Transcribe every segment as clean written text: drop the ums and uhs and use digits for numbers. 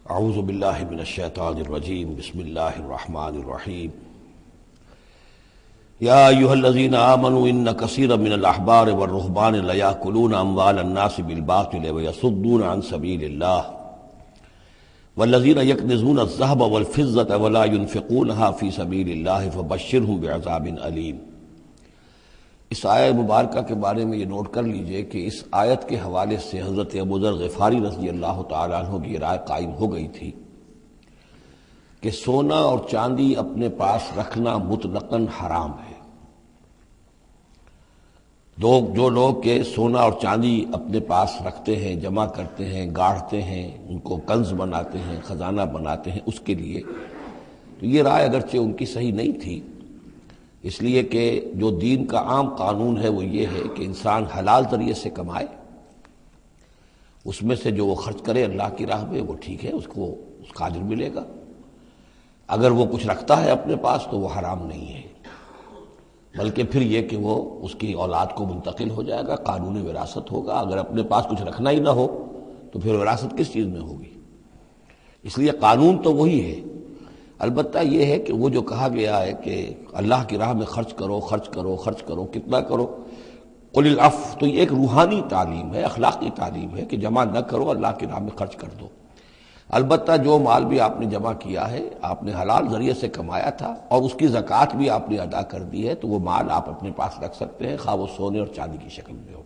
اعوذ باللہ من الشیطان الرجیم بسم اللہ الرحمن الرحیم یا ایھا الذین آمنوا ان کثیرا من الاحبار والرہبان لیأکلون اموال الناس بالباطل ویصدون عن سبیل اللہ والذین یکنزون الذہب والفضة ولا ينفقونها فی سبیل اللہ فبشرھم بعذاب علیم۔ اس آیت مبارکہ کے بارے میں یہ نوٹ کر لیجئے کہ اس آیت کے حوالے سے حضرت ابو ذر غفاری رضی اللہ تعالیٰ عنہ کی رائے قائم ہو گئی تھی کہ سونا اور چاندی اپنے پاس رکھنا مطلقاً حرام ہے۔ جو لوگ کہ سونا اور چاندی اپنے پاس رکھتے ہیں، جمع کرتے ہیں، گاڑھتے ہیں، ان کو کنز بناتے ہیں، خزانہ بناتے ہیں اس کے لیے، تو یہ رائے اگرچہ ان کی صحیح نہیں تھی، اس لیے کہ جو دین کا عام قانون ہے وہ یہ ہے کہ انسان حلال ذریعے سے کمائے، اس میں سے جو وہ خرچ کرے اللہ کی راہ میں وہ ٹھیک ہے، اس کو اس کا اجر ملے گا۔ اگر وہ کچھ رکھتا ہے اپنے پاس تو وہ حرام نہیں ہے، بلکہ پھر یہ کہ وہ اس کی اولاد کو منتقل ہو جائے گا، قانون وراثت ہوگا۔ اگر اپنے پاس کچھ رکھنا ہی نہ ہو تو پھر وراثت کس چیز میں ہوگی؟ اس لیے قانون تو وہی ہے، البتہ یہ ہے کہ وہ جو کہا گیا ہے کہ اللہ کی راہ میں خرچ کرو، خرچ کرو، خرچ کرو، کتنا کرو، قل العفو، تو یہ ایک روحانی تعلیم ہے، اخلاقی تعلیم ہے کہ جمع نہ کرو، اللہ کی راہ میں خرچ کر دو۔ البتہ جو مال بھی آپ نے جمع کیا ہے، آپ نے حلال ذریعے سے کمایا تھا اور اس کی زکوٰۃ بھی آپ نے ادا کر دی ہے، تو وہ مال آپ اپنے پاس رکھ سکتے ہیں، خواہ وہ سونے اور چاندی کی شکل میں ہو۔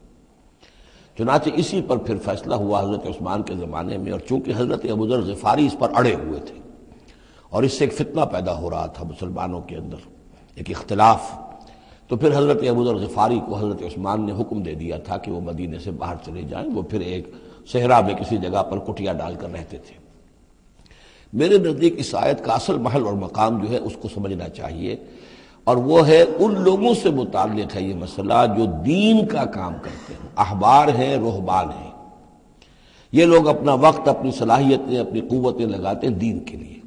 چنانچہ اسی پر پھر فیصلہ ہوا حضرت عثمان کے زمانے میں، اور چونکہ حضرت ابو ذر غفاری اس پر اڑے ہوئے تھے اور اس سے ایک فتنہ پیدا ہو رہا تھا مسلمانوں کے اندر، ایک اختلاف، تو پھر حضرت ابو ذر غفاری کو حضرت عثمان نے حکم دے دیا تھا کہ وہ مدینے سے باہر چلے جائیں۔ وہ پھر ایک صحرا میں کسی جگہ پر کٹیا ڈال کر رہتے تھے۔ میرے نزدیک اس آیت کا اصل محل اور مقام جو ہے اس کو سمجھنا چاہیے، اور وہ ہے ان لوگوں سے متعلق ہے یہ مسئلہ جو دین کا کام کرتے ہیں، احبار ہیں، رہبان ہیں۔ یہ لوگ اپنا وقت، اپنی صلاحیتیں، اپنی قوتیں لگاتے ہیں دین کے لیے۔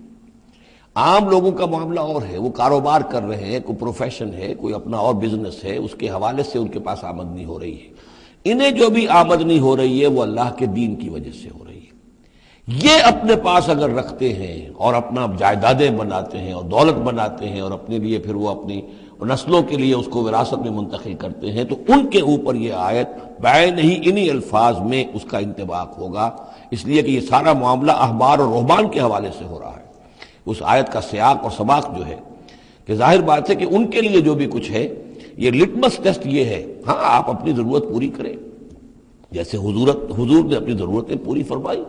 عام لوگوں کا معاملہ اور ہے، وہ کاروبار کر رہے ہیں، کوئی پروفیشن ہے، کوئی اپنا اور بزنس ہے، اس کے حوالے سے ان کے پاس آمدنی ہو رہی ہے۔ انہیں جو بھی آمدنی ہو رہی ہے وہ اللہ کے دین کی وجہ سے ہو رہی ہے۔ یہ اپنے پاس اگر رکھتے ہیں اور اپنا جائیدادیں بناتے ہیں اور دولت بناتے ہیں اور اپنے لیے پھر وہ اپنی نسلوں کے لیے اس کو وراثت میں منتقل کرتے ہیں، تو ان کے اوپر یہ آیت بعین ہی انہی الفاظ میں اس کا انطباق ہوگا، اس لیے کہ یہ سارا معاملہ احبار اور رہبان کے حوالے سے ہو رہا ہے۔ اس آیت کا سیاق اور سباق جو ہے کہ ظاہر بات ہے کہ ان کے لیے جو بھی کچھ ہے، یہ لٹمس ٹیسٹ یہ ہے، ہاں آپ اپنی ضرورت پوری کریں، جیسے حضور نے اپنی ضرورتیں پوری فرمائی،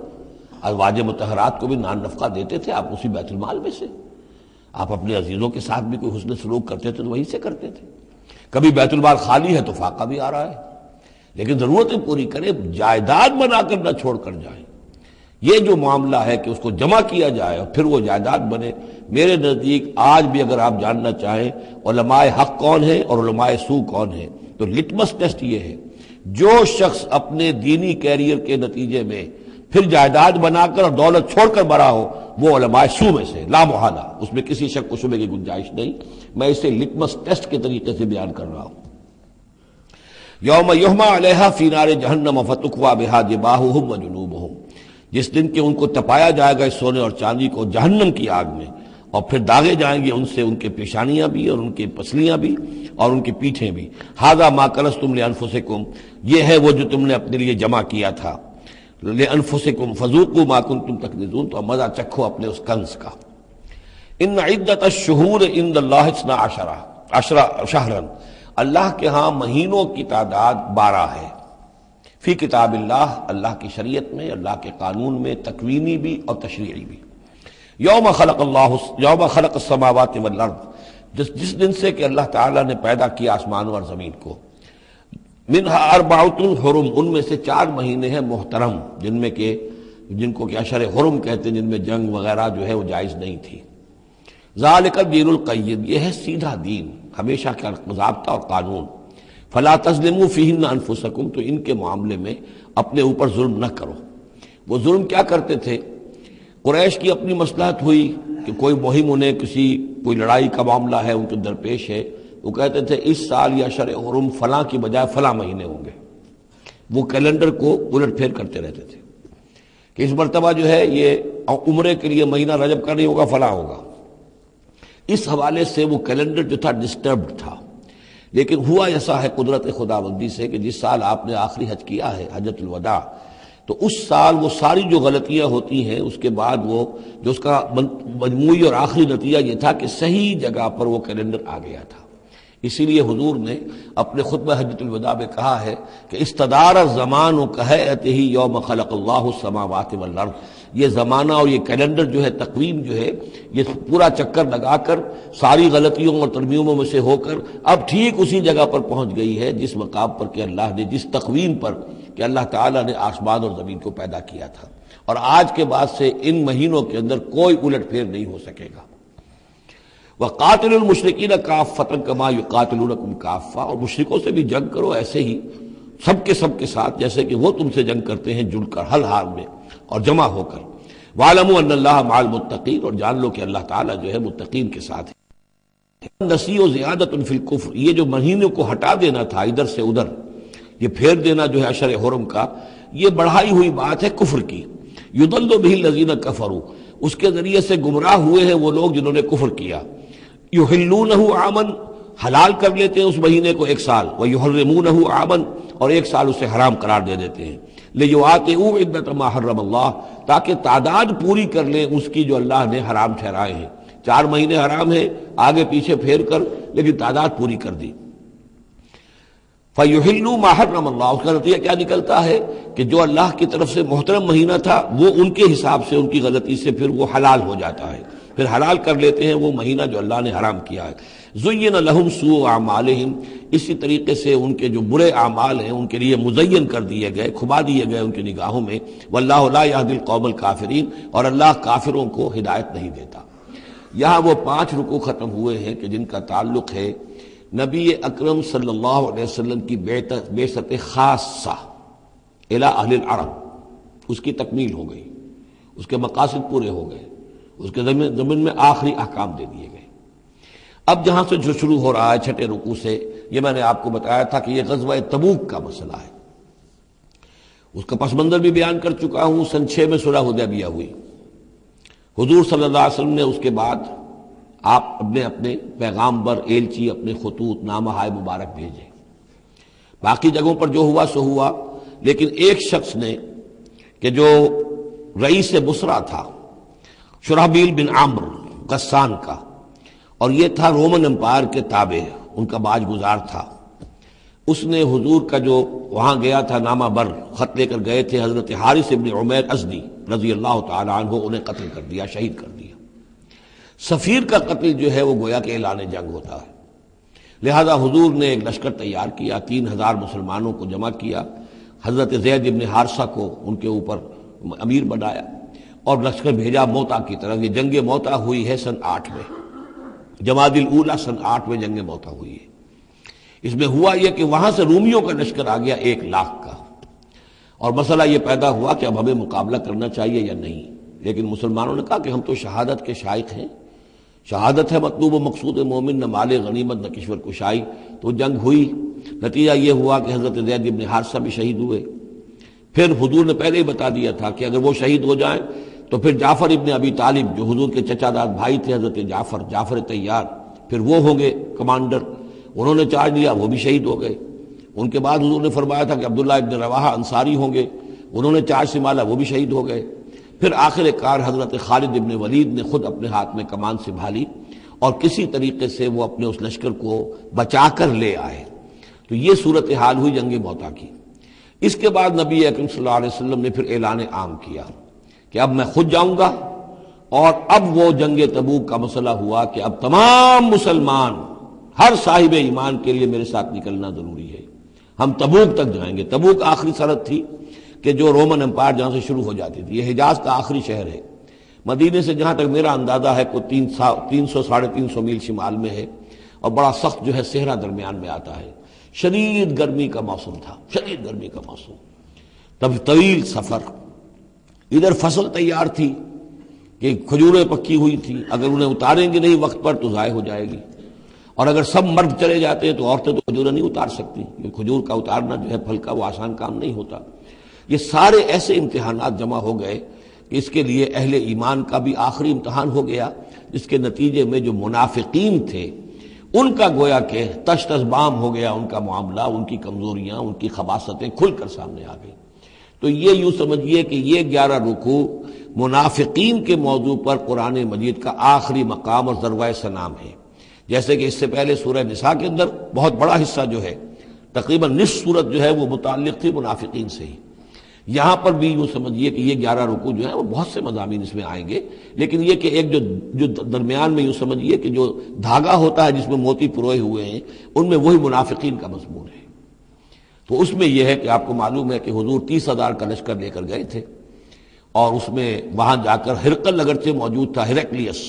ازواج مطہرات کو بھی نان نفقہ دیتے تھے آپ اسی بیت المال میں سے، آپ اپنے عزیزوں کے ساتھ بھی کوئی حسن سلوک کرتے تھے تو وہیں سے کرتے تھے۔ کبھی بیت المال خالی ہے تو فاقہ بھی آ رہا ہے، لیکن ضرورتیں پوری کریں، جائیداد بنا کر نہ چھوڑ کر جائیں۔ یہ جو معاملہ ہے کہ اس کو جمع کیا جائے اور پھر وہ جائیداد بنے، میرے نزدیک آج بھی اگر آپ جاننا چاہیں علماء حق کون ہیں اور علماء سو کون ہیں، تو لٹمس ٹیسٹ یہ ہے، جو شخص اپنے دینی کیریئر کے نتیجے میں پھر جائیداد بنا کر اور دولت چھوڑ کر بڑا ہو، وہ علماء سو میں سے لا محالہ، اس میں کسی شک و شبے کی گنجائش نہیں۔ میں اسے لٹمس ٹیسٹ کے طریقے سے بیان کر رہا ہوں۔ یوم یحمى علیہا فی نار جہنم فتکوی بہا جباہہم وجنوبہم، جس دن کہ ان کو تپایا جائے گا اس سونے اور چاندی کو جہنم کی آگ میں، اور پھر داغے جائیں گے ان سے ان کے پیشانیاں بھی اور ان کی پسلیاں بھی اور ان کی پیٹھیں بھی۔ ھذا ما کنزتم لانفسکم، یہ ہے وہ جو تم نے اپنے لیے جمع کیا تھا، لانفسکم فذوقوا ما کنتم تکنزون، تو مزہ چکھو اپنے اس کنز کا۔ ان عدت الشہور عند اللہ 12 شہرا، اللہ کے ہاں مہینوں کی تعداد 12 ہے، فی کتاب اللہ، اللہ کی شریعت میں، اللہ کے قانون میں، تکوینی بھی اور تشریعی بھی۔ یوم خلق السماوات والارض، جس دن سے کہ اللہ تعالیٰ نے پیدا کیا آسمانوں اور زمین کو، منہا اربعۃ حرم، ان میں سے 4 مہینے ہیں محترم، جن کو کہ اشہر حرم کہتے ہیں، جن میں جنگ وغیرہ جو ہے وہ جائز نہیں تھی۔ ذالک الدین القیم، یہ ہے سیدھا دین، ہمیشہ کا ضابطہ اور قانون۔ فلا تظلموا فیہن انفسکم، تو ان کے معاملے میں اپنے اوپر ظلم نہ کرو۔ وہ ظلم کیا کرتے تھے؟ قریش کی اپنی مصلحت ہوئی کہ کوئی مہم انہیں کوئی لڑائی کا معاملہ ہے ان کے درپیش ہے، وہ کہتے تھے اس سال یا اشہر حرم فلاں کی بجائے فلاں مہینے ہوں گے، وہ کیلنڈر کو الٹ پھیر کرتے رہتے تھے۔ کہ اس مرتبہ جو ہے یہ عمرے کے لیے مہینہ رجب کا نہیں ہوگا، فلاں ہوگا۔ اس حوالے سے وہ کیلنڈر جو تھا ڈسٹربڈ تھا، لیکن ہوا ایسا ہے قدرت خداوندی سے کہ جس سال آپ نے آخری حج کیا ہے، حجۃ الوداع، تو اس سال وہ ساری جو غلطیاں ہوتی ہیں اس کے بعد وہ جو اس کا مجموعی اور آخری نتیجہ یہ تھا کہ صحیح جگہ پر وہ کیلنڈر آ گیا تھا۔ اسی لیے حضور نے اپنے خطبہ حجۃ الوداع میں کہا ہے کہ استدار الزمان کہیئتہ یوم خلق اللہ السماوات والارض، یہ زمانہ اور یہ کیلنڈر جو ہے، تقویم جو ہے، یہ پورا چکر لگا کر ساری غلطیوں اور ترمیموں میں سے ہو کر اب ٹھیک اسی جگہ پر پہنچ گئی ہے جس مقام پر کہ اللہ نے، جس تقویم پر کہ اللہ تعالیٰ نے آسمان اور زمین کو پیدا کیا تھا، اور آج کے بعد سے ان مہینوں کے اندر کوئی الٹ پھیر نہیں ہو سکے گا۔ وَقَاتِلُوا الْمُشْرِكِينَ كَافَّةً كَمَا يُقَاتِلُونَكُمْ كَافَّةً، اور مشرکوں سے بھی جنگ کرو ایسے ہی سب کے ساتھ جیسے کہ وہ تم سے جنگ کرتے ہیں، جڑ کر، ہر حال میں اور جمع ہو کر۔ وَاعْلَمُوا أَنَّ اللَّهَ مَعَ الْمُتَّقِينَ، اور جان لو کہ اللہ تعالیٰ جو ہے متقین کے ساتھ ہے۔ نسیء زیادۃ فی الکفر، یہ جو مہینوں کو ہٹا دینا تھا ادھر سے ادھر، یہ پھیر دینا جو ہے اشر حرم کا، یہ بڑھائی ہوئی بات ہے کفر کی۔ یضل بہ الذین کفروا، اس کے ذریعے سے گمراہ ہوئے ہیں وہ لوگ جنہوں نے کفر کیا۔ یحلونہ عاما، حلال کر لیتے ہیں اس مہینے کو ایک سال، ویحرمونہ عاما، اور ایک سال اسے حرام قرار دے دیتے ہیں۔ لیواطئوا عدۃ ما حرم اللہ، تاکہ تعداد پوری کر لیں اس کی جو اللہ نے حرام ٹھہرائے ہیں۔ 4 مہینے حرام ہیں آگے پیچھے پھیر کر، لیکن تعداد پوری کر دی۔ فَيُحِلُّوا مَا حَرَّمَ اللَّهُ، اس کا نتیجہ کیا نکلتا ہے کہ جو اللہ کی طرف سے محترم مہینہ تھا وہ ان کے حساب سے، ان کی غلطی سے پھر وہ حلال ہو جاتا ہے، پھر حلال کر لیتے ہیں وہ مہینہ جو اللہ نے حرام کیا ہے۔ زُيِّنَ لَهُمْ سُوءُ أَعْمَالِهِمْ، اسی طریقے سے ان کے جو برے اعمال ہیں ان کے لیے مزین کر دیے گئے، کھبا دیے گئے ان کی نگاہوں میں۔ وَاللَّهُ لَا يَهْدِي الْقَوْمَ الْكَافِرِينَ، اور اللہ کافروں کو ہدایت نہیں دیتا۔ یہاں وہ 5 رکوع ختم ہوئے ہیں کہ جن کا تعلق ہے نبی اکرم صلی اللہ علیہ وسلم کی بعثت خاصہ الی اہل العرب، اس کی تکمیل ہو گئی، اس کے مقاصد پورے ہو گئے، اس کے ضمن میں آخری احکام دے دیے گئے۔ اب جہاں سے جو شروع ہو رہا ہے 6 رکوع سے، یہ میں نے آپ کو بتایا تھا کہ یہ غزوہ تبوک کا مسئلہ ہے، اس کا پس منظر بھی بیان کر چکا ہوں۔ سن 6 میں صلح حدیبیہ ہوئی، حضور صلی اللہ علیہ وسلم نے اس کے بعد آپ اپنے پیغامبر، ایلچی، اپنے خطوط، نامہ ہائے مبارک بھیجے۔ باقی جگہوں پر جو ہوا سو ہوا، لیکن ایک شخص نے کہ جو رئیس بصرہ تھا، شرحبیل بن عمرو غسان کا، اور یہ تھا رومن امپائر کے تابع، ان کا باج گزار تھا، اس نے حضور کا جو وہاں گیا تھا نامہ بر خط لے کر گئے تھے حضرت حارث ابن عمیر ازدی رضی اللہ تعالی عنہ، انہیں قتل کر دیا، شہید کر دیا۔ سفیر کا قتل جو ہے وہ گویا کہ اعلان جنگ ہوتا ہے، لہذا حضور نے ایک لشکر تیار کیا، 3000 مسلمانوں کو جمع کیا، حضرت زید ابن حارثہ کو ان کے اوپر امیر بنایا اور لشکر بھیجا موتا کی طرف۔ یہ جنگ موتا ہوئی ہے سن 8 میں، جمادی الاولیٰ سن 8 میں جنگ موتا ہوئی ہے۔ اس میں ہوا یہ کہ وہاں سے رومیوں کا لشکر آ گیا 1 لاکھ کا، اور مسئلہ یہ پیدا ہوا کہ اب ہمیں مقابلہ کرنا چاہیے یا نہیں، لیکن مسلمانوں نے کہا کہ ہم تو شہادت کے شائق ہیں، شہادت ہے مطلوب و مقصود مومن، نہ مال غنیمت نہ کشور کشائی۔ تو جنگ ہوئی، نتیجہ یہ ہوا کہ حضرت زید ابن حارثہ بھی شہید ہوئے۔ پھر حضور نے پہلے ہی بتا دیا تھا کہ اگر وہ شہید ہو جائیں تو پھر جعفر ابن ابی طالب جو حضور کے چچا داد بھائی تھے حضرت جعفر طیار، پھر وہ ہوں گے کمانڈر، انہوں نے چارج لیا، وہ بھی شہید ہو گئے۔ ان کے بعد حضور نے فرمایا تھا کہ عبداللہ ابن رواحہ انصاری ہوں گے، انہوں نے چارج سنبھالا، وہ بھی شہید ہو گئے۔ پھر آخر کار حضرت خالد ابن ولید نے خود اپنے ہاتھ میں کمان سنبھالی اور کسی طریقے سے وہ اپنے اس لشکر کو بچا کر لے آئے۔ تو یہ صورتحال ہوئی جنگ موتا کی۔ اس کے بعد نبی اکرم صلی اللہ علیہ وسلم نے پھر اعلان عام کیا کہ اب میں خود جاؤں گا، اور اب وہ جنگ تبوک کا مسئلہ ہوا کہ اب تمام مسلمان، ہر صاحب ایمان کے لیے میرے ساتھ نکلنا ضروری ہے، ہم تبوک تک جائیں گے۔ تبوک آخری سرحد تھی کہ جو رومن امپائر جہاں سے شروع ہو جاتی تھی، یہ حجاز کا آخری شہر ہے، مدینے سے جہاں تک میرا اندازہ ہے کوئی 300 ساڑھے 300 میل شمال میں ہے، اور بڑا سخت جو ہے صحرا درمیان میں آتا ہے۔ شدید گرمی کا موسم تھا، شدید گرمی کا موسم، تب طویل سفر، ادھر فصل تیار تھی کہ کھجوریں پکی ہوئی تھی، اگر انہیں اتاریں گے نہیں وقت پر تو ضائع ہو جائے گی، اور اگر سب مرد چلے جاتے ہیں تو عورتیں تو کھجوریں نہیں اتار سکتی، یہ کھجور کا اتارنا جو ہے پھل کا وہ آسان کام نہیں ہوتا۔ یہ سارے ایسے امتحانات جمع ہو گئے کہ اس کے لیے اہل ایمان کا بھی آخری امتحان ہو گیا، جس کے نتیجے میں جو منافقین تھے ان کا گویا کہ تش تش بام ہو گیا، ان کا معاملہ، ان کی کمزوریاں، ان کی خباثتیں کھل کر سامنے آ گئی۔ تو یہ یوں سمجھیے کہ یہ 11 رکوع منافقین کے موضوع پر قرآن مجید کا آخری مقام اور ذروۂ سنام ہے۔ جیسے کہ اس سے پہلے سورہ نساء کے اندر بہت بڑا حصہ جو ہے، تقریباً نصف سورت جو ہے وہ متعلق تھی منافقین سے ہی۔ یہاں پر بھی یوں سمجھیے کہ یہ 11 رکوع جو ہیں وہ بہت سے مضامین اس میں آئیں گے، لیکن یہ کہ ایک جو درمیان میں یوں سمجھیے کہ جو دھاگا ہوتا ہے جس میں موتی پروئے ہوئے ہیں، ان میں وہی منافقین کا مضمون ہے۔ تو اس میں یہ ہے کہ آپ کو معلوم ہے کہ حضور 30,000 کا لشکر لے کر گئے تھے، اور اس میں وہاں جا کر ہرقل اگرچہ موجود تھا، ہرقلیس،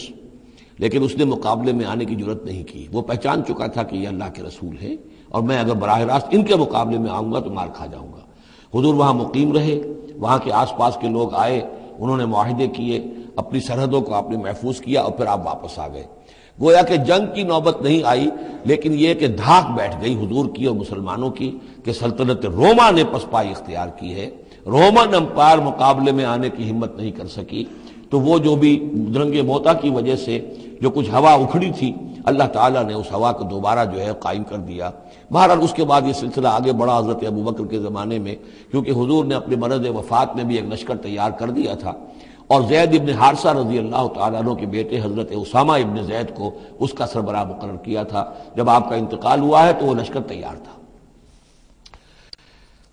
لیکن اس نے مقابلے میں آنے کی جرت نہیں کی۔ وہ پہچان چکا تھا کہ یہ اللہ کے رسول ہیں، اور میں اگر براہ راست ان کے مقابلے میں آؤں گا تو مار کھا جاؤں گا۔ حضور وہاں مقیم رہے، وہاں کے آس پاس کے لوگ آئے، انہوں نے معاہدے کیے، اپنی سرحدوں کو آپ نے محفوظ کیا، اور پھر آپ واپس آ گئے۔ گویا کہ جنگ کی نوبت نہیں آئی، لیکن یہ کہ دھاک بیٹھ گئی حضور کی اور مسلمانوں کی کہ سلطنت روما نے پسپائی اختیار کی ہے، رومن امپائر مقابلے میں آنے کی ہمت نہیں کر سکی۔ تو وہ جو بھی جنگ موتا کی وجہ سے جو کچھ ہوا اکھڑی تھی، اللہ تعالیٰ نے اس ہوا کو دوبارہ جو ہے قائم کر دیا۔ بہرحال اس کے بعد یہ سلسلہ آگے بڑھا حضرت ابوبکر کے زمانے میں، کیونکہ حضور نے اپنے مرض وفات میں بھی ایک لشکر تیار کر دیا تھا، اور زید ابن حارثہ رضی اللہ تعالیٰ عنہ کے بیٹے حضرت اسامہ ابن زید کو اس کا سربراہ مقرر کیا تھا۔ جب آپ کا انتقال ہوا ہے تو وہ لشکر تیار تھا۔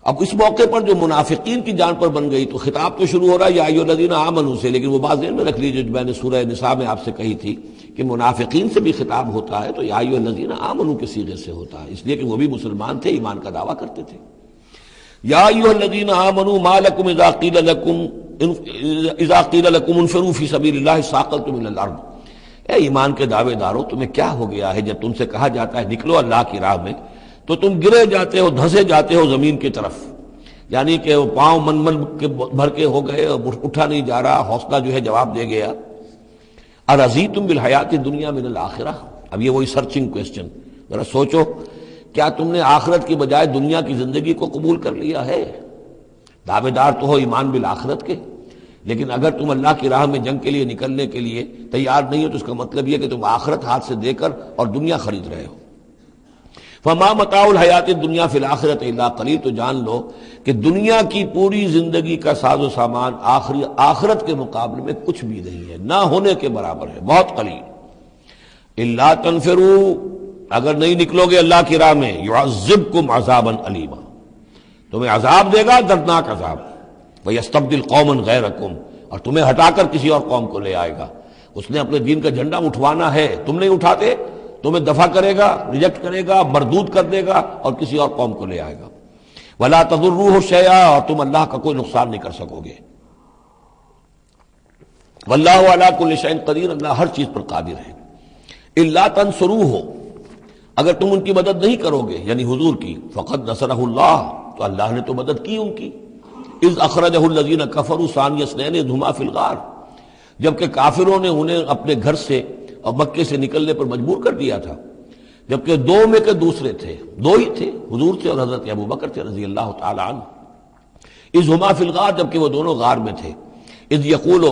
اب اس موقع پر جو منافقین کی جان پر بن گئی، تو خطاب تو شروع ہو رہا ہے یا ایھا الذین آمنوا سے، لیکن وہ بات ذہن میں رکھ لیجیے جو میں نے سورہ نساء میں آپ سے کہی تھی کہ منافقین سے بھی خطاب ہوتا ہے تو یا ایھا الذین آمنوا کے صیغے سے ہوتا ہے، اس لیے کہ وہ بھی مسلمان تھے، ایمان کا دعویٰ کرتے تھے۔ یا ایھا الذین آمنوا ما لکم اذا قیل لکم انفروا فی سبیل اللہ ثاقلتم الی الارض۔ اے ایمان کے دعوے دارو، تمہیں کیا ہو گیا ہے جب تم سے کہا جاتا ہے نکلو اللہ کی راہ میں تو تم گرے جاتے ہو، دھسے جاتے ہو زمین کی طرف، یعنی کہ وہ پاؤں من کے بھر کے ہو گئے اور اٹھا نہیں جا رہا، حوصلہ جو ہے جواب دے گیا۔ ارضیتم بالحیات الدنیا من الآخرہ، اب یہ وہی سرچنگ کویسچن، ذرا سوچو، کیا تم نے آخرت کی بجائے دنیا کی زندگی کو قبول کر لیا ہے؟ دعوے دار تو ہو ایمان بالآخرت کے، لیکن اگر تم اللہ کی راہ میں جنگ کے لیے نکلنے کے لیے تیار نہیں ہو تو اس کا مطلب یہ کہ تم آخرت ہاتھ سے دے کر اور دنیا خرید رہے ہو۔ فما متاع الحیات الدنیا فی الآخرۃ الا قلیل، تو جان لو کہ دنیا کی پوری زندگی کا ساز و سامان آخرت کے مقابلے میں کچھ بھی نہیں ہے، نہ ہونے کے برابر ہے، بہت قلیل۔ الا تنفروا، اگر نہیں نکلو گے اللہ کی راہ میں، یعذبکم عذابا علیما، تمہیں عذاب دے گا، دردناک عذاب۔ وَيَسْتَبْدِلْ قَوْمًا غَيْرَكُمْ، اور تمہیں ہٹا کر کسی اور قوم کو لے آئے گا۔ اس نے اپنے دین کا جھنڈا اٹھوانا ہے، تم نہیں اٹھاتے، تمہیں دفع کرے گا، ریجیکٹ کرے گا، مردود کر دے گا، اور کسی اور قوم کو لے آئے گا۔ وَلَا تَضُرُّوهُ شَيْئًا، اور تم اللہ کا کوئی نقصان نہیں کر سکو گے۔ وَاللَّهُ عَلَىٰ كُلِّ شَيْءٍ قَدِيرٌ، اللہ ہر چیز پر قادر ہے۔ إِلَّا تَنصُرُوهُ، اگر تم ان کی مدد نہیں کرو گے، یعنی حضور کی، فَقَدْ نَصَرَهُ اللَّهُ، تو اللہ نے تو مدد کی ان کی۔ اذ اخرجہ الذین کفروا ثانی اثنین اذ ہما فی الغار، جبکہ کافروں نے انہیں اپنے گھر سے اور مکے سے نکلنے پر مجبور کر دیا تھا، جبکہ دو میں کے دوسرے تھے، دو ہی تھے، حضور تھے اور حضرت ابوبکر تھے رضی اللہ تعالی عنہ۔ اذ ہما فی الغار، جبکہ وہ دونوں غار میں تھے۔ اذ یقول،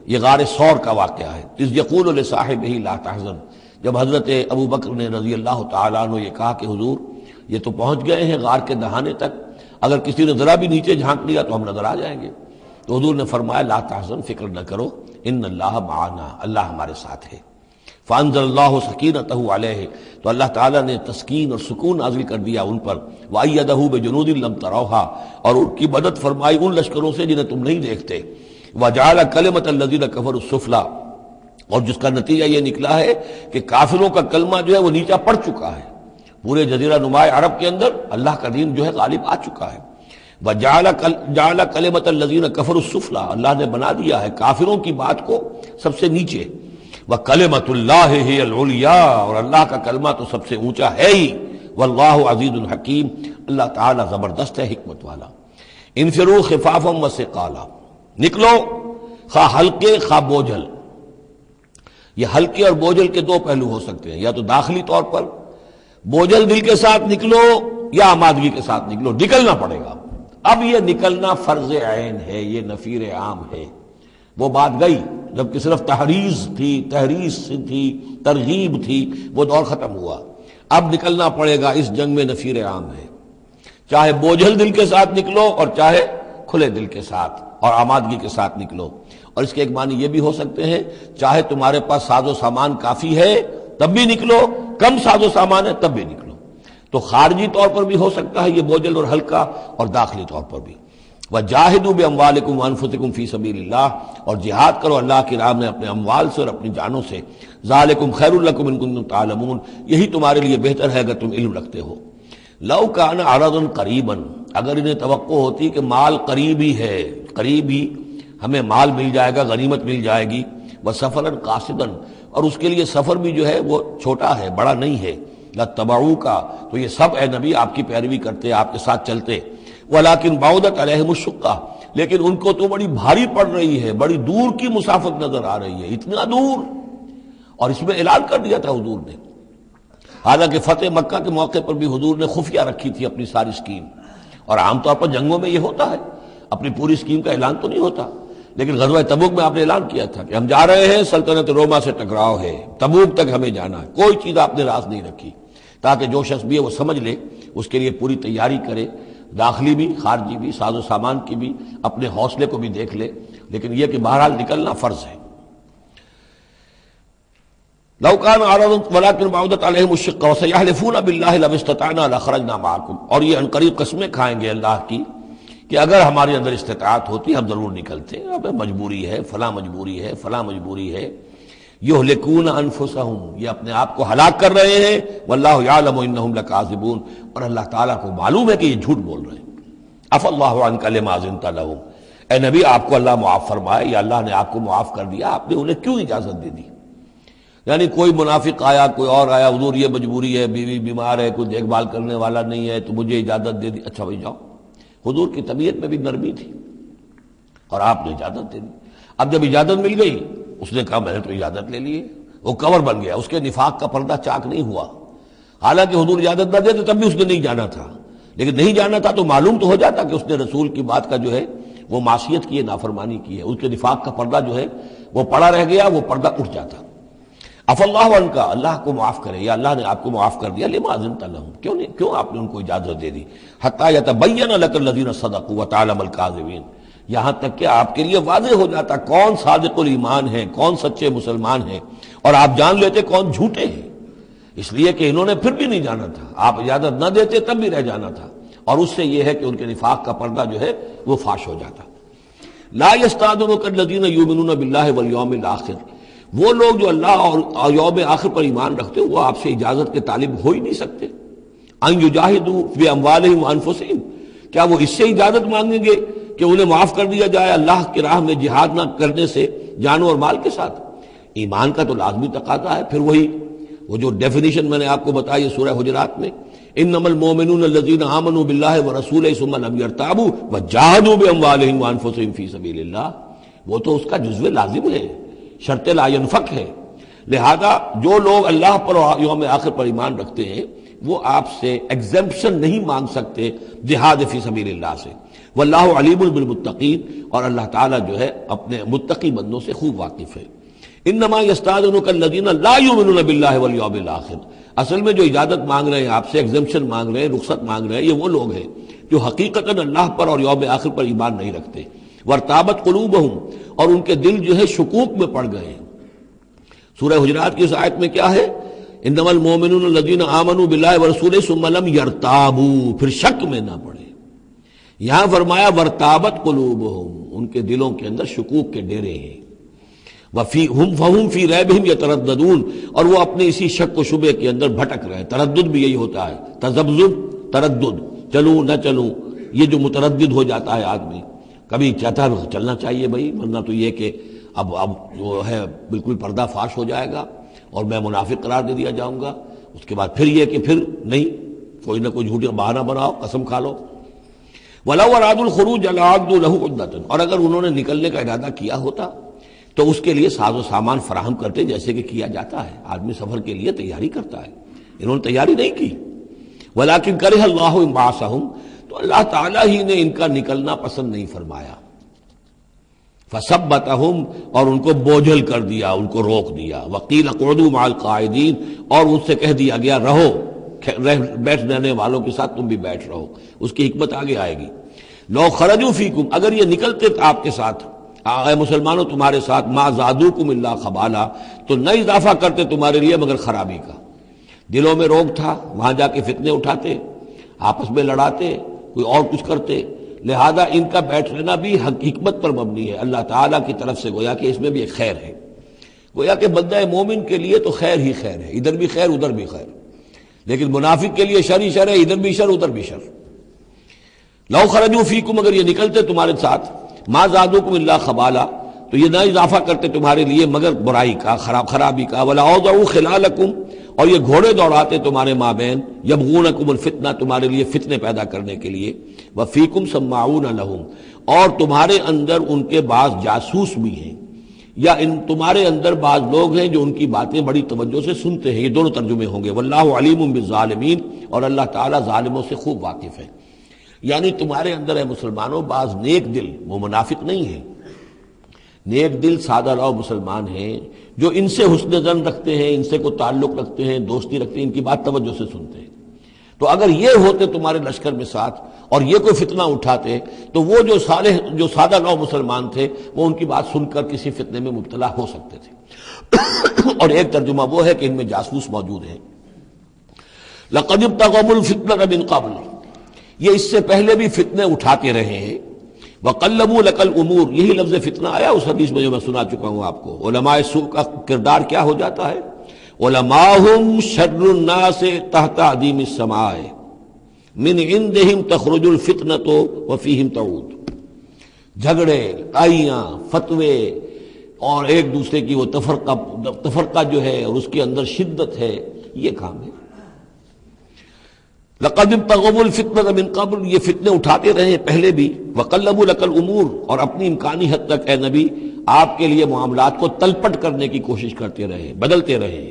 یہ غار ثور کا واقعہ ہے۔ اذ یقول لصاحبہ لا تحزن، جب حضرت ابوبکر نے رضی اللہ تعالی عنہ یہ کہا کہ حضور یہ تو پہنچ گئے ہیں غار کے دہانے تک، اگر کسی نے ذرا بھی نیچے جھانک لیا تو ہم نظر آ جائیں گے۔ تو حضور نے فرمایا لا تحزن، فکر نہ کرو، ان اللہ معنا، اللہ ہمارے ساتھ ہے۔ فانزل اللہ سکینتہ علیہ، تو اللہ تعالیٰ نے تسکین اور سکون نازل کر دیا ان پر۔ وأیدہ بجنود لم تروہا، اور ان کی مدد فرمائی ان لشکروں سے جنہیں تم نہیں دیکھتے۔ وجعل کلمۃ الذین کفروا السفلی، اور جس کا نتیجہ یہ نکلا ہے کہ کافروں کا کلمہ جو ہے وہ نیچا پڑ چکا ہے، پورے جزیرہ نما عرب کے اندر اللہ کا دین جو ہے غالب آ چکا ہے۔ وجعل کلمۃ الذین کفروا السفلی، اللہ نے بنا دیا ہے کافروں کی بات کو سب سے نیچے۔ وکلمۃ اللہ ہی العلیاء، اور اللہ کا کلمہ تو سب سے اونچا ہے ہی۔ واللہ عزیز الحکیم، اللہ تعالی زبردست ہے، حکمت والا۔ انفروا خفافا وثقالا، نکلو خواہ ہلکے خواہ بوجھل۔ یہ ہلکے اور بوجھل کے دو پہلو ہو سکتے ہیں، یا تو داخلی طور پر بوجھل دل کے ساتھ نکلو یا آمادگی کے ساتھ نکلو، نکلنا پڑے گا۔ اب یہ نکلنا فرض عین ہے، یہ نفیر عام ہے۔ وہ بات گئی جب کہ صرف تحریض تھی، ترغیب تھی، وہ دور ختم ہوا۔ اب نکلنا پڑے گا، اس جنگ میں نفیر عام ہے، چاہے بوجھل دل کے ساتھ نکلو اور چاہے کھلے دل کے ساتھ اور آمادگی کے ساتھ نکلو۔ اور اس کے ایک معنی یہ بھی ہو سکتے ہیں، چاہے تمہارے پاس ساز و سامان کافی ہے تب بھی نکلو، کم ساز و سامان ہے تب بھی نکلو۔ تو خارجی طور پر بھی ہو سکتا ہے یہ بوجھل اور ہلکا، اور داخلی طور پر بھی۔ وَجَاهِدُوا بِأَمْوَالِكُمْ وَأَنفُسِكُمْ فِي سَبِيلِ اللَّهِ، اور جہاد کرو اللہ کی راہ میں اپنے اموال سے اور اپنی جانوں سے۔ ذَلِكُمْ خَيْرٌ لَكُمْ إِن كُنتُمْ تَعْلَمُونَ، یہی تمہارے لیے بہتر ہے اگر تم علم رکھتے ہو۔ لَوْ كَانَ عَرَضًا قَرِيبًا، اگر انہیں توقع ہوتی کہ مال قریب ہی ہے، قریب ہی ہمیں مال مل جائے گا، غنیمت مل جائے گی، وَسَفَرًا قَاصِدًا، اور اس کے لیے سفر بھی جو ہے وہ چھوٹا ہے، بڑا نہیں ہے، لَاتَّبَعُوكَ، تو یہ سب اے نبی آپ کی پیروی کرتے، آپ کے ساتھ چلتے۔ وَلَٰكِن بَعُدَتْ عَلَيْهِمُ الشُّقَّةُ، لیکن ان کو تو بڑی بھاری پڑ رہی ہے، بڑی دور کی مسافت نظر آ رہی ہے، اتنا دور۔ اور اس میں اعلان کر دیا تھا حضور نے، حالانکہ فتح مکہ کے موقع پر بھی حضور نے خفیہ رکھی تھی اپنی ساری اسکیم، اور عام طور پر جنگوں میں یہ ہوتا ہے، اپنی پوری اسکیم کا اعلان تو نہیں ہوتا، لیکن غزوہ تبوک میں آپ نے اعلان کیا تھا کہ ہم جا رہے ہیں، سلطنت روما سے ٹکراؤ ہے، تبوک تک ہمیں جانا ہے، کوئی چیز آپ نے راز نہیں رکھی، تاکہ جو شخص بھی ہے وہ سمجھ لے، اس کے لیے پوری تیاری کرے، داخلی بھی خارجی بھی، ساز و سامان کی بھی، اپنے حوصلے کو بھی دیکھ لے، لیکن یہ کہ بہرحال نکلنا فرض ہے۔ لو كان عرضا ولكن بعدت عليهم الشقة وسيحلفون بالله لو استطعنا لخرجنا معكم، اور یہ عنقریب قسمیں کھائیں گے اللہ کی کہ اگر ہمارے اندر استطاعت ہوتی ہم ضرور نکلتے، اب مجبوری ہے، فلاں مجبوری ہے، فلاں مجبوری ہے۔ یہلکون انفسهم، یہ اپنے آپ کو ہلاک کر رہے ہیں، واللہ یعلم انہم لکاذبون، اور اللہ تعالیٰ کو معلوم ہے کہ یہ جھوٹ بول رہے ہیں۔ عفا اللہ عنک لما اذنت لهم، اے نبی آپ کو اللہ معاف فرمائے، یا اللہ نے آپ کو معاف کر دیا، آپ نے انہیں کیوں اجازت دے دی؟ یعنی کوئی منافق آیا، کوئی اور آیا، حضور یہ مجبوری ہے، بیوی بیمار ہے، کوئی دیکھ بھال کرنے والا نہیں ہے، تو مجھے اجازت دے دی، اچھا بھائی جاؤ۔ حضور کی طبیعت میں بھی نرمی تھی اور آپ نے اجازت دے دی۔ اب جب اجازت مل گئی، اس نے کہا میں نے تو اجازت لے لی ہے، وہ کور بن گیا، اس کے نفاق کا پردہ چاک نہیں ہوا، حالانکہ حضور اجازت نہ دیتے تب بھی اس نے نہیں جانا تھا، لیکن نہیں جانا تھا تو معلوم تو ہو جاتا کہ اس نے رسول کی بات کا جو ہے وہ معصیت کی ہے، نافرمانی کی ہے، اس کے نفاق کا پردہ جو ہے وہ پڑا رہ گیا، وہ پردہ اٹھ جاتا۔ عفا اللہ عنہ، اللہ کو معاف کرے، یا اللہ نے آپ کو معاف کر دیا، لما اذنت لهم، کیوں آپ نے ان کو اجازت دے دی؟ حتی یتبین لک الذین صدقوا وتعلم الکاذبین، یہاں تک کہ آپ کے لیے واضح ہو جاتا کون صادق الایمان ہے، کون سچے مسلمان ہیں، اور آپ جان لیتے کون جھوٹے ہیں، اس لیے کہ انہوں نے پھر بھی نہیں جانا تھا، آپ اجازت نہ دیتے تب بھی رہ جانا تھا، اور اس سے یہ ہے کہ ان کے نفاق کا پردہ جو ہے وہ فاش ہو جاتا۔ لا یستأذنک الذین یؤمنون باللہ والیوم الآخر، وہ لوگ جو اللہ اور یوم آخر پر ایمان رکھتے ہیں وہ آپ سے اجازت کے طالب ہو ہی نہیں سکتے۔ ان یجاہدوا باموالہم وانفسہم، کیا وہ اس سے اجازت مانگیں گے کہ انہیں معاف کر دیا جائے اللہ کی راہ میں جہاد نہ کرنے سے جان اور مال کے ساتھ؟ ایمان کا تو لازمی تقاضا ہے۔ پھر وہ جو ڈیفینیشن میں نے آپ کو بتائی سورہ حجرات میں، انما المؤمنون الذین آمنوا باللہ ورسولہ ثم لم یرتابوا وجاہدوا باموالہم وانفسہم فی سبیل اللہ، وہ تو اس کا جزو لازم ہے، شرط لا ينفک ہے۔ لہذا جو لوگ اللہ پر اور یوم آخر پر ایمان رکھتے ہیں وہ آپ سے ایگزمپشن نہیں مانگ سکتے جہاد فی سبیل اللہ سے۔ واللہ علیم بالمتقین، اور اللہ تعالیٰ جو ہے اپنے متقی بندوں سے خوب واقف ہے۔ انما یستأذنک الذین لا یؤمنون باللہ والیوم الآخر، اصل میں جو اجازت مانگ رہے ہیں آپ سے، ایگزمپشن مانگ رہے ہیں، رخصت مانگ رہے ہیں، یہ وہ لوگ ہیں جو حقیقتاً اللہ پر اور یوم آخر پر ایمان نہیں رکھتے۔ وارتابت قلوبہم، اور ان کے دل جو ہے شکوک میں پڑ گئے ہیں۔ سورہ حجرات کی اس آیت میں کیا ہے؟ انما المؤمنون الذین آمنوا باللہ ورسولہ ثم لم یرتابوا، پھر شک میں نہ پڑے۔ یہاں فرمایا وارتابت قلوبہم، ان کے دلوں کے اندر شکوک کے ڈیرے ہیں۔ فَهُمْ فِي رَيْبِهِمْ يَتَرَدَّدُونَ، اور وہ اپنے اسی شک و شبے کے اندر بھٹک رہے ہیں۔ تردد بھی یہی ہوتا ہے، تذبذب، تردد، چلوں نہ چلوں، یہ جو متردد ہو جاتا ہے آدمی، کبھی چاہتا ہے چلنا چاہیے بھائی، ورنہ تو یہ کہ اب جو ہے بالکل پردہ فاش ہو جائے گا اور میں منافق قرار دے دیا جاؤں گا، اس کے بعد پھر یہ کہ پھر نہیں، کوئی نہ کوئی جھوٹی بہانہ بناؤ، قسم کھا لو۔ وَلَوْ أَرَادُوا الْخُرُوجَ لَأَعَدُّوا لَهُ عُدَّةً، اور اگر انہوں نے نکلنے کا ارادہ کیا ہوتا تو اس کے لیے ساز و سامان فراہم کرتے، جیسے کہ کیا جاتا ہے، آدمی سفر کے لیے تیاری کرتا ہے، انہوں نے تیاری نہیں کی۔ وَلَٰكِن كَرِهَ اللَّهُ انبعاثَهُم، تو اللہ تعالیٰ ہی نے ان کا نکلنا پسند نہیں فرمایا. فثبتہم، اور ان کو بوجھل کر دیا، ان کو روک دیا. وقیل اقعدوا مع القاعدین، اور ان سے کہہ دیا گیا رہو بیٹھ رہنے والوں کے ساتھ تم بھی بیٹھ رہو. اس کی حکمت آگے آئے گی. لو خرجوا فیکم، اگر یہ نکلتے آپ کے ساتھ، اے مسلمانوں تمہارے ساتھ، ما زادوکم الا خبالا، تو نہ اضافہ کرتے تمہارے لیے مگر خرابی کا. دلوں میں روگ تھا، وہاں جا کے فتنے اٹھاتے، آپس میں لڑاتے، کوئی اور کچھ کرتے. لہذا ان کا بیٹھ رہنا بھی حکمت پر مبنی ہے، اللہ تعالیٰ کی طرف سے، گویا کہ اس میں بھی ایک خیر ہے. گویا کہ بندہ مومن کے لیے تو خیر ہی خیر ہے، ادھر بھی خیر ادھر بھی خیر. لیکن منافق کے لیے شر ہی شر ہے، ادھر بھی شر ادھر بھی شر. لو خرجوا فیکم، اگر یہ نکلتے تمہارے ساتھ، ما زادوکم الا خبالا، تو یہ نہ اضافہ کرتے تمہارے لیے مگر برائی کا، خرابی کا. ولا اوضعوا خلالکم، اور یہ گھوڑے دوڑاتے تمہارے مابین، یبغونکم الفتنہ، تمہارے لیے فتنے پیدا کرنے کے لیے. وفیکم سماعون لہم، اور تمہارے اندر ان کے بعض جاسوس بھی ہیں، یا تمہارے اندر بعض لوگ ہیں جو ان کی باتیں بڑی توجہ سے سنتے ہیں. یہ دونوں ترجمے ہوں گے. واللہ علیم بالظالمین، اور اللہ تعالیٰ ظالموں سے خوب واقف ہے. یعنی تمہارے اندر ہے مسلمانوں بعض نیک دل، وہ منافق نہیں ہیں، نیک دل سادہ رو مسلمان ہیں جو ان سے حسن ظن رکھتے ہیں، ان سے کوئی تعلق رکھتے ہیں، دوستی رکھتے ہیں، ان کی بات توجہ سے سنتے ہیں. تو اگر یہ ہوتے تمہارے لشکر میں ساتھ اور یہ کوئی فتنہ اٹھاتے، تو وہ جو سادہ نو مسلمان تھے، وہ ان کی بات سن کر کسی فتنے میں مبتلا ہو سکتے تھے. اور ایک ترجمہ وہ ہے کہ ان میں جاسوس موجود ہیں. لقد ابتغوا الفتنة من قبل، یہ اس سے پہلے بھی فتنے اٹھاتے رہے ہیں. وقلبوا لك الامور، یہی لفظ فتنہ آیا اس حدیث میں جو میں سنا چکا ہوں آپ کو. علماء سوء کا کردار کیا ہو جاتا ہے؟ علماءهم شر الناس تحت عدیم السماء من عندهم تخرج الفتنة وفيهم تعود. جھگڑے، لڑائیاں، فتوے، اور ایک دوسرے کی وہ تفرقہ جو ہے اور اس کے اندر شدت ہے، یہ کام ہے. لقد ابتغوا الفتنة من قبل، یہ فتنے اٹھاتے رہے پہلے بھی. وقلبوا لك الامور، اور اپنی امکانی حد تک اے نبی آپ کے لیے معاملات کو تلپٹ کرنے کی کوشش کرتے رہے، بدلتے رہے.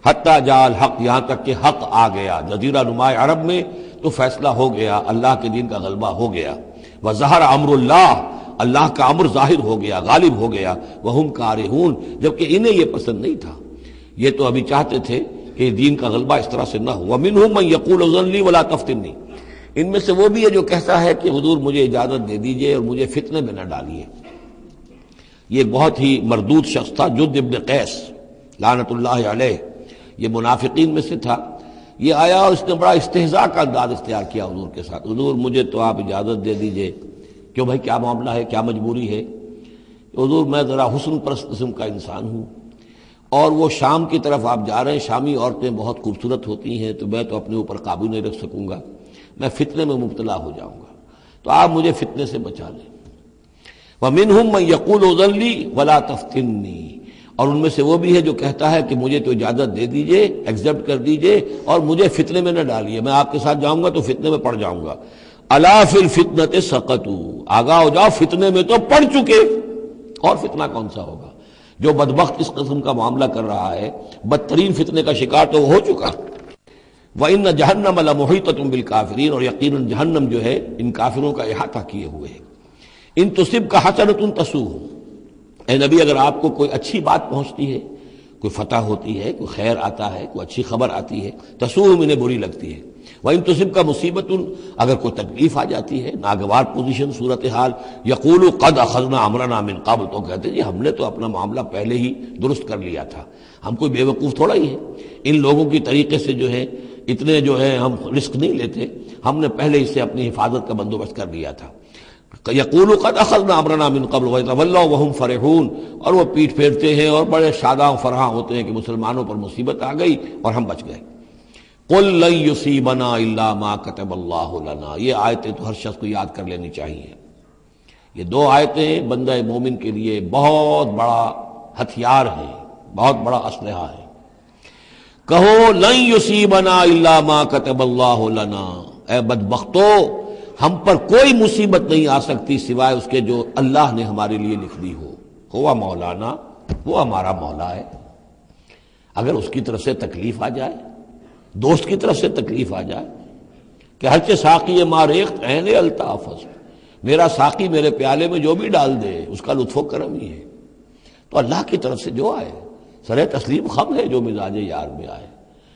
حتی جاء الحق، یہاں تک کہ حق آ گیا. جزیرہ نما عرب میں تو فیصلہ ہو گیا، اللہ کے دین کا غلبہ ہو گیا. وظہر امر اللہ، اللہ کا امر ظاہر ہو گیا، غالب ہو گیا. وہم کارہون، جبکہ انہیں یہ پسند نہیں تھا، یہ تو ابھی چاہتے تھے کہ دین کا غلبہ اس طرح سے نہ ہو. ومنہم من یقول اذن لی ولا تفتنی، ان میں سے وہ بھی ہے جو کہتا ہے کہ حضور مجھے اجازت دے دیجئے اور مجھے فتنے میں نہ ڈالیے. یہ ایک بہت ہی مردود شخص تھا، جد ابن قیس لعنت اللہ علیہ، یہ منافقین میں سے تھا. یہ آیا اور اس نے بڑا استہزاء کا انداز اختیار کیا حضور کے ساتھ. حضور مجھے تو آپ اجازت دے دیجئے. کیوں بھائی، کیا معاملہ ہے، کیا مجبوری ہے؟ حضور میں ذرا حسن پرست قسم کا انسان ہوں، اور وہ شام کی طرف آپ جا رہے ہیں، شامی عورتیں بہت خوبصورت ہوتی ہیں، تو میں تو اپنے اوپر قابو نہیں رکھ سکوں گا، میں فتنے میں مبتلا ہو جاؤں گا، تو آپ مجھے فتنے سے بچا لیں. وَمِنْهُمْ مَنْ يَقُولُ اذن لِّي وَلَا تَفْتِنِّي، اور ان میں سے وہ بھی ہے جو کہتا ہے کہ مجھے تو اجازت دے دیجئے، ایکسیپٹ کر دیجئے، اور مجھے فتنے میں نہ ڈالیے، میں آپ کے ساتھ جاؤں گا تو فتنے میں پڑ جاؤں گا. الا فی الفتنۃ سقطوا، آگاہ ہو جاؤ، فتنے میں تو پڑ چکے، اور فتنہ کون سا ہوگا؟ جو بدبخت اس قسم کا معاملہ کر رہا ہے، بدترین فتنے کا شکار تو وہ ہو چکا. وَإِنَّ جَهَنَّمَ لَمُحِيطَةٌ بِالْكَافِرِينَ، اور یقیناً جہنم جو ہے ان کافروں کا احاطہ کیے ہوئے ہے. ان تصبک حسنۃ تسؤہم، اے نبی اگر آپ کو کوئی اچھی بات پہنچتی ہے، کوئی فتح ہوتی ہے، کوئی خیر آتا ہے، کوئی اچھی خبر آتی ہے، تسؤہم، انہیں بری لگتی ہے. وَإِن تُصِبْكَ مُصِيبَةٌ، اگر کوئی تکلیف آ جاتی ہے، ناگوار پوزیشن، صورتحال، يَقُولُوا قَدْ أَخَذْنَا أَمْرَنَا مِنْ قَبْلُ، تو کہتے ہیں جی ہم نے تو اپنا معاملہ پہلے ہی درست کر لیا تھا، ہم کوئی بے وقوف تھوڑا ہی ہے، ان لوگوں کی طریقے سے جو ہے اتنے جو ہے ہم رسک نہیں لیتے، ہم نے پہلے ہی سے اپنی حفاظت کا بندوبست کر لیا تھا. یقولوا قد اخذنا امرنا من قبل ویتولوا وهم فرحون، اور وہ پیٹھ پھیرتے ہیں اور بڑے شاداں و فرحاں ہوتے ہیں کہ مسلمانوں پر مصیبت آ گئی اور ہم بچ گئے. قل لن یصیبنا الا ما كتب اللہ لنا، یہ آیتیں تو ہر شخص کو یاد کر لینی چاہیے. یہ دو آیتیں بندہ مومن کے لیے بہت بڑا ہتھیار ہیں، بہت بڑا اسلحہ ہے. کہو لن یصیبنا الا ما كتب اللہ لنا، اے بدبختو ہم پر کوئی مصیبت نہیں آ سکتی سوائے اس کے جو اللہ نے ہمارے لیے لکھ دی ہو. ہوا مولانا، وہ ہمارا مولا ہے. اگر اس کی طرف سے تکلیف آ جائے، دوست کی طرف سے تکلیف آ جائے کہ ہرچہ ساقی ما ریخت عین الطاف، میرا ساقی میرے پیالے میں جو بھی ڈال دے اس کا لطف و کرم ہی ہے۔ تو اللہ کی طرف سے جو آئے سر تسلیم خم ہے جو مزاج یار میں آئے،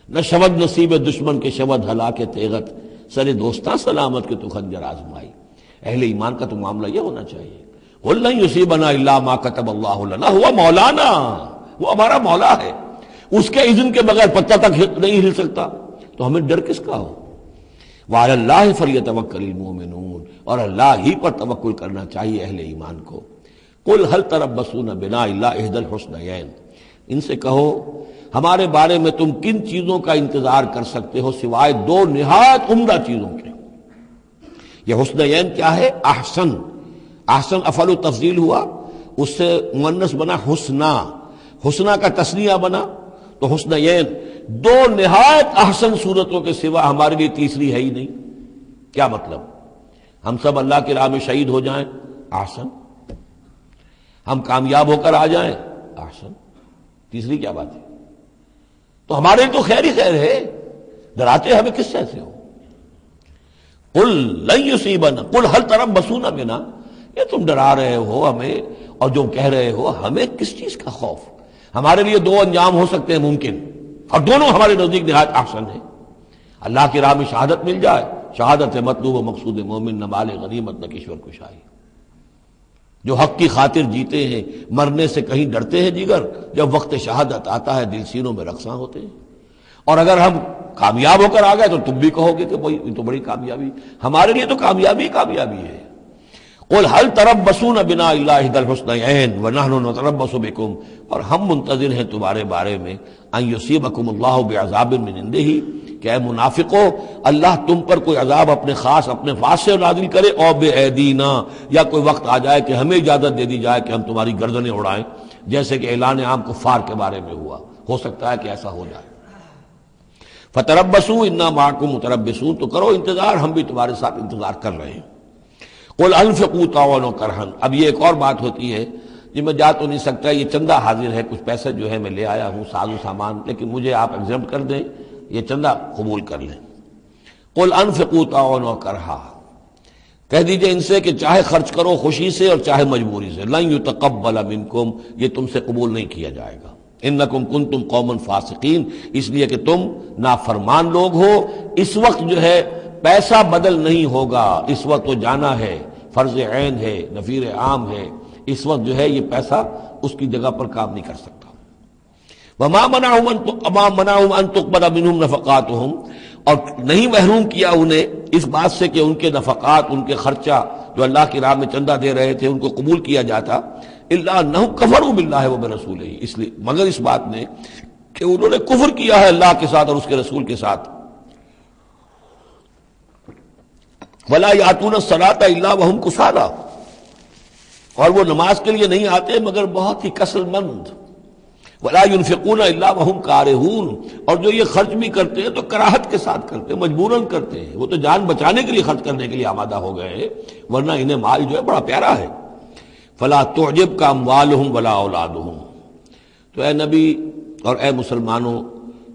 نہ شود نصیب دشمن کے شود ہلاک تیغت، سر دوستاں سلامت کے تو خنجر آزمائی۔ اہل ایمان کا تو معاملہ یہ ہونا چاہیے، قل لن یصیبنا الا ما کتب اللہ لنا هو مولانا، وہ ہمارا مولا ہے، اس کے اذن کے بغیر پتہ تک نہیں ہل سکتا، تو ہمیں ڈر کس کا ہو؟ وعلی اللہ فلیتوکل المؤمنون، اور اللہ ہی پر توکل کرنا چاہیے اہل ایمان کو۔ قل هل تربصون بنا الا احدى الحسنیین، ان سے کہو ہمارے بارے میں تم کن چیزوں کا انتظار کر سکتے ہو سوائے دو نہایت عمدہ چیزوں کے۔ یہ حسنیین کیا ہے؟ احسن، احسن افعل تفضیل ہوا، اس سے مؤنث بنا حسنا، حسنا کا تثنیہ بنا، تو حسنیین دو نہایت احسن صورتوں کے سوا ہمارے لیے تیسری ہے ہی نہیں۔ کیا مطلب؟ ہم سب اللہ کی راہ میں شہید ہو جائیں، احسن، ہم کامیاب ہو کر آ جائیں، احسن، تیسری کیا بات ہے؟ تو ہمارے لیے تو خیر ہی خیر ہے، ڈراتے ہمیں کس سے ہو؟ قل لن یصیبنا، قل هل تربصون بنا، یہ تم ڈرا رہے ہو ہمیں اور جو کہہ رہے ہو ہمیں کس چیز کا خوف؟ ہمارے لیے دو انجام ہو سکتے ہیں ممکن، اور دونوں ہمارے نزدیک نہایت احسن ہیں۔ اللہ کی راہ میں شہادت مل جائے، شہادت مطلوب و مقصود مومن، نہ مال غنیمت نہ کشور کشائی۔ جو حق کی خاطر جیتے ہیں مرنے سے کہیں ڈرتے ہیں جگر، جب وقت شہادت آتا ہے دل سینوں میں رقصاں ہوتے ہیں۔ اور اگر ہم کامیاب ہو کر آ گئے تو تم بھی کہو گے کہ بھائی یہ تو بڑی کامیابی، ہمارے لیے تو کامیابی کامیابی ہے۔ قل هل تربصون بنا الا احدى الحسنيين ونحن نتربص بكم، اور ہم منتظر ہیں تمہارے بارے میں ان يصيبكم الله بعذاب من عنده، کہ اے منافقو اللہ تم پر کوئی عذاب اپنے خاص اپنے پاس سے نازل کرے، او بأيدينا، یا کوئی وقت آ جائے کہ ہمیں اجازت دے دی جائے کہ ہم تمہاری گردنیں اڑائیں، جیسے کہ اعلان عام کفار کے بارے میں ہوا، ہو سکتا ہے کہ ایسا ہو جائے۔ فتربصوا انا معكم متربصون، تو کرو انتظار، ہم بھی تمہارے ساتھ انتظار کر رہے ہیں۔ قل انفقوا طوعا کرہا، اب یہ ایک اور بات ہوتی ہے جی میں جا تو نہیں سکتا، یہ چندہ حاضر ہے، کچھ پیسے جو ہے میں لے آیا ہوں ساز و سامان، لیکن مجھے آپ ایگزمپٹ کر دیں، یہ چندہ قبول کر لیں۔ قل انفقوا طوعا کرہا، کہہ دیجئے ان سے کہ چاہے خرچ کرو خوشی سے اور چاہے مجبوری سے، لن یتقبل منکم، یہ تم سے قبول نہیں کیا جائے گا، انکم کنتم قوما فاسقین، اس لیے کہ تم نافرمان لوگ ہو۔ اس وقت جو ہے پیسہ بدل نہیں ہوگا، اس وقت تو جانا ہے، فرض عین ہے، نفیر عام ہے، اس وقت جو ہے یہ پیسہ اس کی جگہ پر کام نہیں کر سکتا۔ وما منعهم ان تقبل منهم نفقاتهم، اور نہیں محروم کیا انہیں اس بات سے کہ ان کے نفقات، ان کے خرچہ جو اللہ کی راہ میں چندہ دے رہے تھے ان کو قبول کیا جاتا، الا انهم كفروا بالله وبرسوله، اس لیے مگر اس بات نے کہ انہوں نے کفر کیا ہے اللہ کے ساتھ اور اس کے رسول کے ساتھ۔ ولا یاتون الصلاۃ الا وهم کسالى، اور وہ نماز کے لیے نہیں آتے مگر بہت ہی کسل مند۔ ولا ينفقون الا وهم کارہون، اور جو یہ خرچ بھی کرتے ہیں تو کراہت کے ساتھ کرتے ہیں، مجبوراً کرتے ہیں، وہ تو جان بچانے کے لیے خرچ کرنے کے لیے آمادہ ہو گئے ہیں، ورنہ انہیں مال جو ہے بڑا پیارا ہے۔ فلا تعجبک اموالهم ولا اولادهم، تو اے نبی اور اے مسلمانوں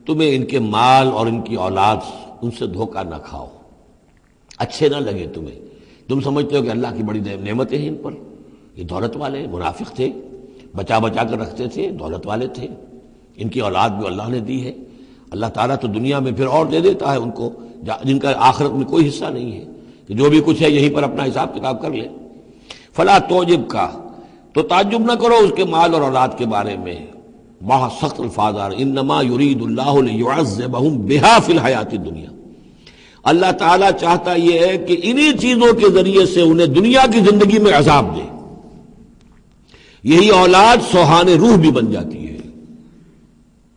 تمہیں ان کے مال اور ان کی اولاد ان سے دھوکہ نہ کھاؤ، اچھے نہ لگے تمہیں، تم سمجھتے ہو کہ اللہ کی بڑی نعمتیں ہیں ان پر، یہ دولت والے منافق تھے، بچا بچا کر رکھتے تھے، دولت والے تھے، ان کی اولاد بھی اللہ نے دی ہے، اللہ تعالیٰ تو دنیا میں پھر اور دے دیتا ہے ان کو جن کا آخرت میں کوئی حصہ نہیں ہے، کہ جو بھی کچھ ہے یہیں پر اپنا حساب کتاب کر لے۔ فلا توجب کا، تو تعجب نہ کرو اس کے مال اور اولاد کے بارے میں، بہت سخت الفاظ آ رہے، انما یرید اللہ لیعذبہم بہا فی الحیات الدنیا، اللہ تعالیٰ چاہتا یہ ہے کہ انہی چیزوں کے ذریعے سے انہیں دنیا کی زندگی میں عذاب دے۔ یہی اولاد سوہان روح بھی بن جاتی ہے،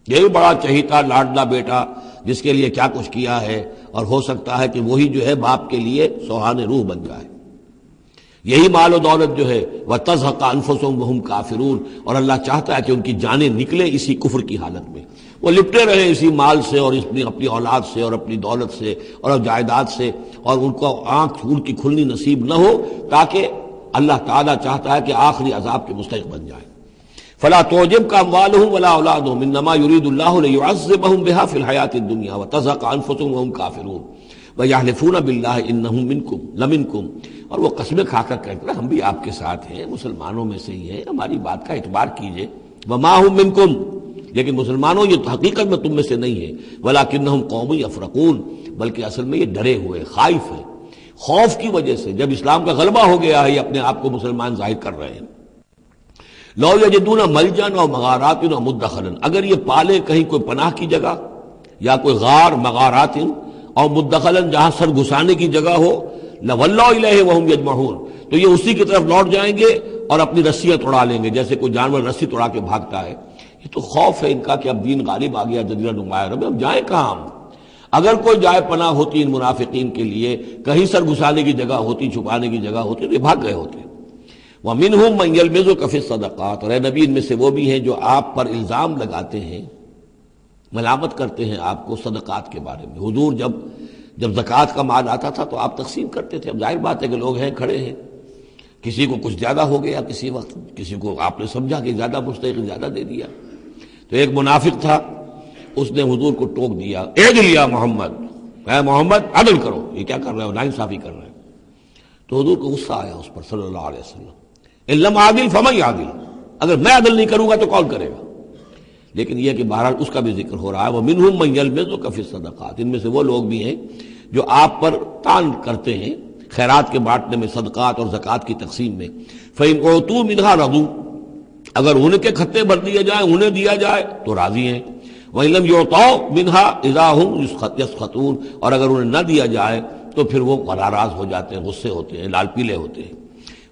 یہی بڑا چہیتا لاڈلا بیٹا جس کے لیے کیا کچھ کیا ہے، اور ہو سکتا ہے کہ وہی جو ہے باپ کے لیے سوہان روح بن جائے۔ یہی مال و دولت جو ہے وَتَزْهَقَ أَنفُسُهُمْ وَهُمْ كَافِرُونَ، اور اللہ چاہتا ہے کہ ان کی جانیں نکلیں اسی کفر کی حالت میں، وہ لپٹے رہے اسی مال سے اور اپنی اولاد سے اور اپنی دولت سے اور جائیداد سے، اور ان کو آنکھ ان کی کھلنی نصیب نہ ہو، تاکہ اللہ تعالیٰ چاہتا ہے کہ آخری عذاب کے مستحق بن جائے۔ فلا تعجبک اموالهم ولا اولادهم انما يريد الله ليعذبهم بها في الحیات الدنیا وتزهق انفسهم وهم كافرون وَيَحْلِفُونَ بِاللَّهِ إِنَّهُم مِّنكُمْ لَمِنكُمْ، اور وہ قسمیں کھا کر کہتے ہیں ہم بھی آپ کے ساتھ ہیں، مسلمانوں میں سے ہی ہیں، ہماری بات کا اعتبار کیجئے۔ وَمَا هُم مِّنكُمْ، لیکن مسلمانوں یہ تو حقیقت میں تم میں سے نہیں ہے، وَلَٰكِنَّهُمْ قَوْمٌ يَفْرَقُونَ، بلکہ اصل میں یہ ڈرے ہوئے خائف ہیں، خوف کی وجہ سے جب اسلام کا غلبہ ہو گیا ہے یہ اپنے آپ کو مسلمان ظاہر کر رہے ہیں۔ لو یجدون ملجا و مغارات و مدخلا، اگر یہ پالے کہیں کوئی پناہ کی جگہ یا کوئی غار مغارات اور مدخلا جہاں سر گھسانے کی جگہ ہو، لولوا الیہ وہم یجمعون، تو یہ اسی کی طرف لوٹ جائیں گے اور اپنی رسیاں توڑا لیں گے جیسے کوئی جانور رسی توڑا کے بھاگتا ہے۔ یہ تو خوف ہے ان کا کہ اب دین غالب آ گیا جزیرہ نما عرب میں، اب جائیں کہاں ہم؟ اگر کوئی جائے پناہ ہوتی ان منافقین کے لیے، کہیں سر گھسانے کی جگہ ہوتی، چھپانے کی جگہ ہوتی، تو یہ بھاگ گئے ہوتے۔ وَمِنْهُمْ مَنْ يَلْمِزُكَ فِي الصَّدَقَاتِ، اور اے نبی ان میں سے وہ بھی ہیں جو آپ پر الزام لگاتے ہیں، ملامت کرتے ہیں آپ کو صدقات کے بارے میں۔ حضور جب زکوٰۃ کا مال آتا تھا تو آپ تقسیم کرتے تھے، اب ظاہر بات ہے کہ لوگ ہیں کھڑے ہیں، کسی کو کچھ زیادہ ہو گیا، کسی وقت کسی کو آپ نے سمجھا کہ زیادہ مستحق زیادہ دے دیا، تو ایک منافق تھا اس نے حضور کو ٹوک دیا، اعدل یا محمد، اے محمد عدل کرو، یہ کیا کر رہے ہو، ناانصافی کر رہے ہیں۔ تو حضور کو غصہ آیا اس پر صلی اللہ علیہ وسلم، ان لم عادل فمن یعدل، اگر میں عدل نہیں کروں گا تو کون کرے گا؟ لیکن یہ کہ بہرحال اس کا بھی ذکر ہو رہا ہے، وَمِنْهُمْ مَنْ يَلْمِزُكَ فِي الصَّدَقَاتِ، ان میں سے وہ لوگ بھی ہیں جو آپ پر طعن کرتے ہیں خیرات کے بانٹنے میں، صدقات اور زکوٰۃ کی تقسیم میں۔ فَإِنْ أُوتُوا مِنْهَا رَضُوا، اگر ان کے کھتے بھر دیے جائیں، انہیں دیا جائے تو راضی ہیں۔ وَإِنْ لَمْ يُعْطَوْا مِنْهَا إِذَا هُمْ يَسْخَطُونَ، اور اگر انہیں نہ دیا جائے تو پھر وہ ناراض ہو جاتے ہیں، غصے ہوتے ہیں، لال پیلے ہوتے ہیں۔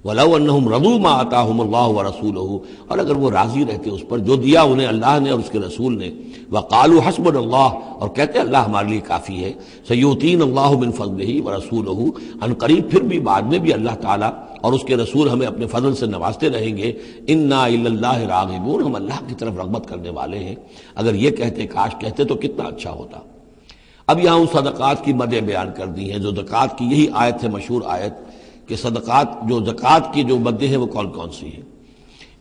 وَلَوْ أَنَّهُمْ رَضُوا مَا آتَاهُمُ اللَّهُ وَرَسُولُهُ، اور اگر وہ راضی رہتے اس پر جو دیا انہیں اللہ نے اور اس کے رسول نے، وَقَالُوا حَسْبُنَا اللَّهُ، اور کہتے اللہ ہمارے لیے کافی ہے، سَيُؤْتِينَا اللَّهُ مِنْ فَضْلِهِ وَرَسُولُهُ، ان قریب پھر بھی بعد میں بھی اللہ تعالیٰ اور اس کے رسول ہمیں اپنے فضل سے نوازتے رہیں گے۔ اِنَّا إِلَى اللَّهِ رَاغِبُونَ، ہم اللہ کی طرف رغبت کرنے والے ہیں۔ اگر یہ کہتے، کاش کہتے تو کتنا اچھا ہوتا۔ اب یہاں ان صدقات کی مدیں بیان کر دی ہیں، جو زکوٰۃ کی یہی آیت ہے، مشہور آیت کہ صدقات جو زکوٰۃ کی جو مدیں ہیں وہ کون کون سی ہیں۔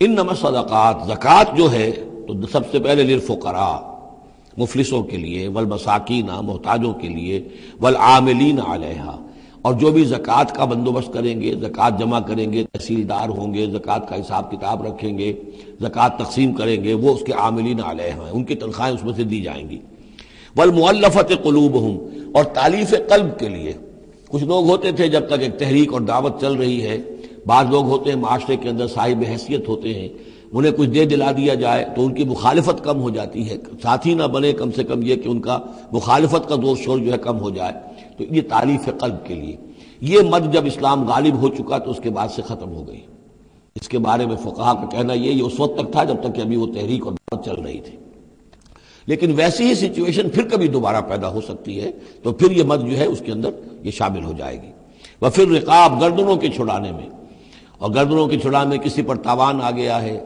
انما الصدقات، زکوٰۃ جو ہے تو سب سے پہلے للفقراء، مفلسوں کے لیے، والمساکین، محتاجوں کے لیے، والعاملین علیہا، اور جو بھی زکوٰۃ کا بندوبست کریں گے، زکوٰۃ جمع کریں گے، تحصیلدار ہوں گے، زکوٰۃ کا حساب کتاب رکھیں گے، زکوٰۃ تقسیم کریں گے، وہ اس کے عاملین علیہا، ان کی تنخواہیں اس میں سے دی جائیں گی۔ والمؤلفۃ قلوبہم، اور تالیف قلب کے لیے، کچھ لوگ ہوتے تھے جب تک ایک تحریک اور دعوت چل رہی ہے، بعض لوگ ہوتے ہیں معاشرے کے اندر صاحب حیثیت ہوتے ہیں، انہیں کچھ دے دلا دیا جائے تو ان کی مخالفت کم ہو جاتی ہے، ساتھی نہ بنے، کم سے کم یہ کہ ان کا مخالفت کا زور شور جو ہے کم ہو جائے، تو یہ تالیف قلب کے لیے۔ یہ مد جب اسلام غالب ہو چکا تو اس کے بعد سے ختم ہو گئی۔ اس کے بارے میں فقہا کا کہنا یہ اس وقت تک تھا جب تک کہ ابھی وہ تحریک اور دعوت چل رہی تھی، لیکن ویسی ہی سچویشن پھر کبھی دوبارہ پیدا ہو سکتی ہے تو پھر یہ مد جو ہے اس کے اندر یہ شامل ہو جائے گی۔ وفر رقاب، گردنوں کے چھڑانے میں، اور گردنوں کے چھڑانے میں کسی پر تاوان آ گیا ہے،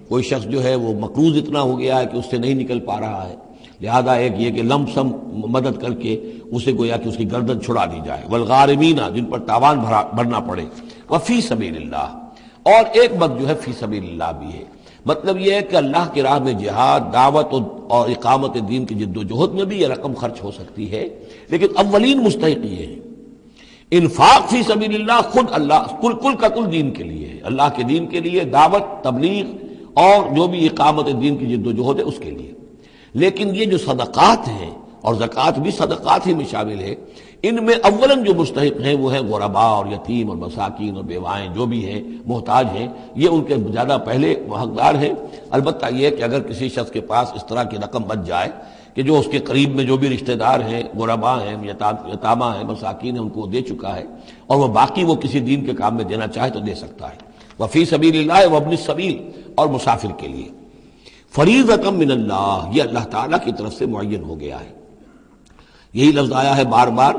کوئی شخص جو ہے وہ مقروض اتنا ہو گیا ہے کہ اس سے نہیں نکل پا رہا ہے، لہذا ایک یہ کہ لم سم مدد کر کے اسے گویا کہ اس کی گردن چھڑا دی جائے۔ والغارمین، جن پر تاوان بھرنا پڑے۔ وفی سبیل اللہ، اور ایک مد جو ہے فی سبیل اللہ بھی ہے، مطلب یہ ہے کہ اللہ کی راہ میں جہاد، دعوت اور اقامت دین کی جد و جہد میں بھی یہ رقم خرچ ہو سکتی ہے، لیکن اولین مستحق یہ ہے۔ انفاق فی سبیل اللہ خود اللہ کل کا کل دین کے لیے ہے، اللہ کے دین کے لیے، دعوت، تبلیغ اور جو بھی اقامت دین کی جد و جہد ہے اس کے لیے۔ لیکن یہ جو صدقات ہیں، اور زکوٰۃ بھی صدقات ہی میں شامل ہے، ان میں اولاً جو مستحق ہیں وہ ہیں غرباء اور یتیم اور مساکین اور بیوائیں، جو بھی ہیں محتاج ہیں، یہ ان کے زیادہ پہلے حقدار ہیں۔ البتہ یہ کہ اگر کسی شخص کے پاس اس طرح کی رقم بچ جائے کہ جو اس کے قریب میں جو بھی رشتہ دار ہیں، غرباء ہیں، یتامہ ہیں، مساکین ہیں، ان کو دے چکا ہے، اور وہ باقی وہ کسی دین کے کام میں دینا چاہے تو دے سکتا ہے۔ وفی سبیل اللہ وابن السبیل، اور مسافر کے لیے۔ فریضۃ من اللہ، یہ اللہ تعالیٰ کی طرف سے معین ہو گیا ہے۔ یہی لفظ آیا ہے بار بار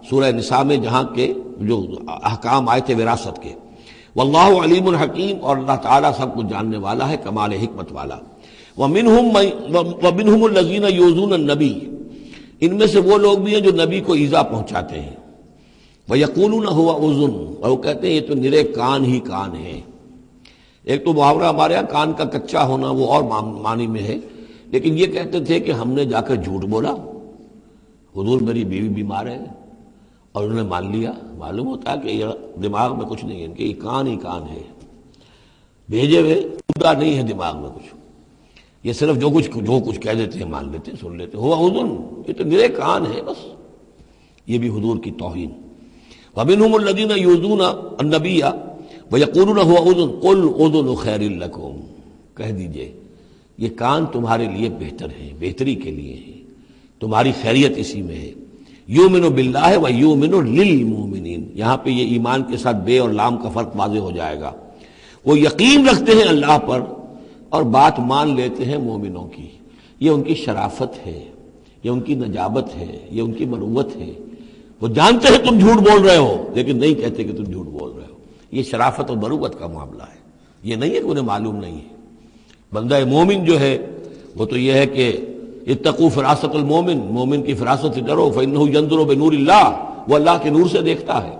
سورہ نساء میں، جہاں کے جو احکام آئے تھے وراثت کے۔ واللہ علیم الحکیم، اور اللہ تعالیٰ سب کچھ جاننے والا ہے، کمال حکمت والا۔ ومنہم الذین یؤذون النبی، ان میں سے وہ لوگ بھی ہیں جو نبی کو ایذا پہنچاتے ہیں۔ ویقولون هو اذن، اور وہ کہتے ہیں یہ تو نرے کان ہی کان ہیں۔ ایک تو محاورہ ہمارے یہاں کان کا کچا ہونا وہ اور معنی میں ہے، لیکن یہ کہتے تھے کہ ہم نے جا کر جھوٹ بولا، حضور میری بیوی بیمار ہے، اور انہوں نے مان لیا. معلوم ہوتا ہے کہ یہ دماغ میں کچھ نہیں ہے ان کے، یہ کان ہی کان ہے، بھیجے ہوئے خدا نہیں ہے دماغ میں کچھ. یہ صرف جو کچھ کہہ دیتے ہیں مان لیتے ہیں، سن لیتے ہیں. ہوا اذن، یہ تو میرے کان ہے بس. یہ بھی حضور کی توہین. وَمِنْهُمُ الَّذِينَ يُؤْذُونَ النَّبِيَّ وَيَقُولُونَ هُوَ أُذُنٌ قُلْ أُذُنُ خَيْرٌ لَكُمْ، کہہ دیجئے یہ کان تمہارے لیے بہتر ہیں، بہتری کے لیے ہیں، تمہاری خیریت اسی میں ہے. یؤمن باللہ ویؤمن للمؤمنین، یہاں پہ یہ ایمان کے ساتھ بے اور لام کا فرق واضح ہو جائے گا. وہ یقین رکھتے ہیں اللہ پر اور بات مان لیتے ہیں مومنوں کی. یہ ان کی شرافت ہے، یہ ان کی نجابت ہے، یہ ان کی مروت ہے. وہ جانتے ہیں تم جھوٹ بول رہے ہو لیکن نہیں کہتے کہ تم جھوٹ بول رہے ہو. یہ شرافت اور مروت کا معاملہ ہے. یہ نہیں ہے کہ انہیں معلوم نہیں ہے. بندہ مومن جو ہے وہ تو یہ ہے کہ اتقوا فراست المومن، مومن کی فراست سے ڈرو، فإنہ ينظر بنور اللہ، وہ اللہ کے نور سے دیکھتا ہے.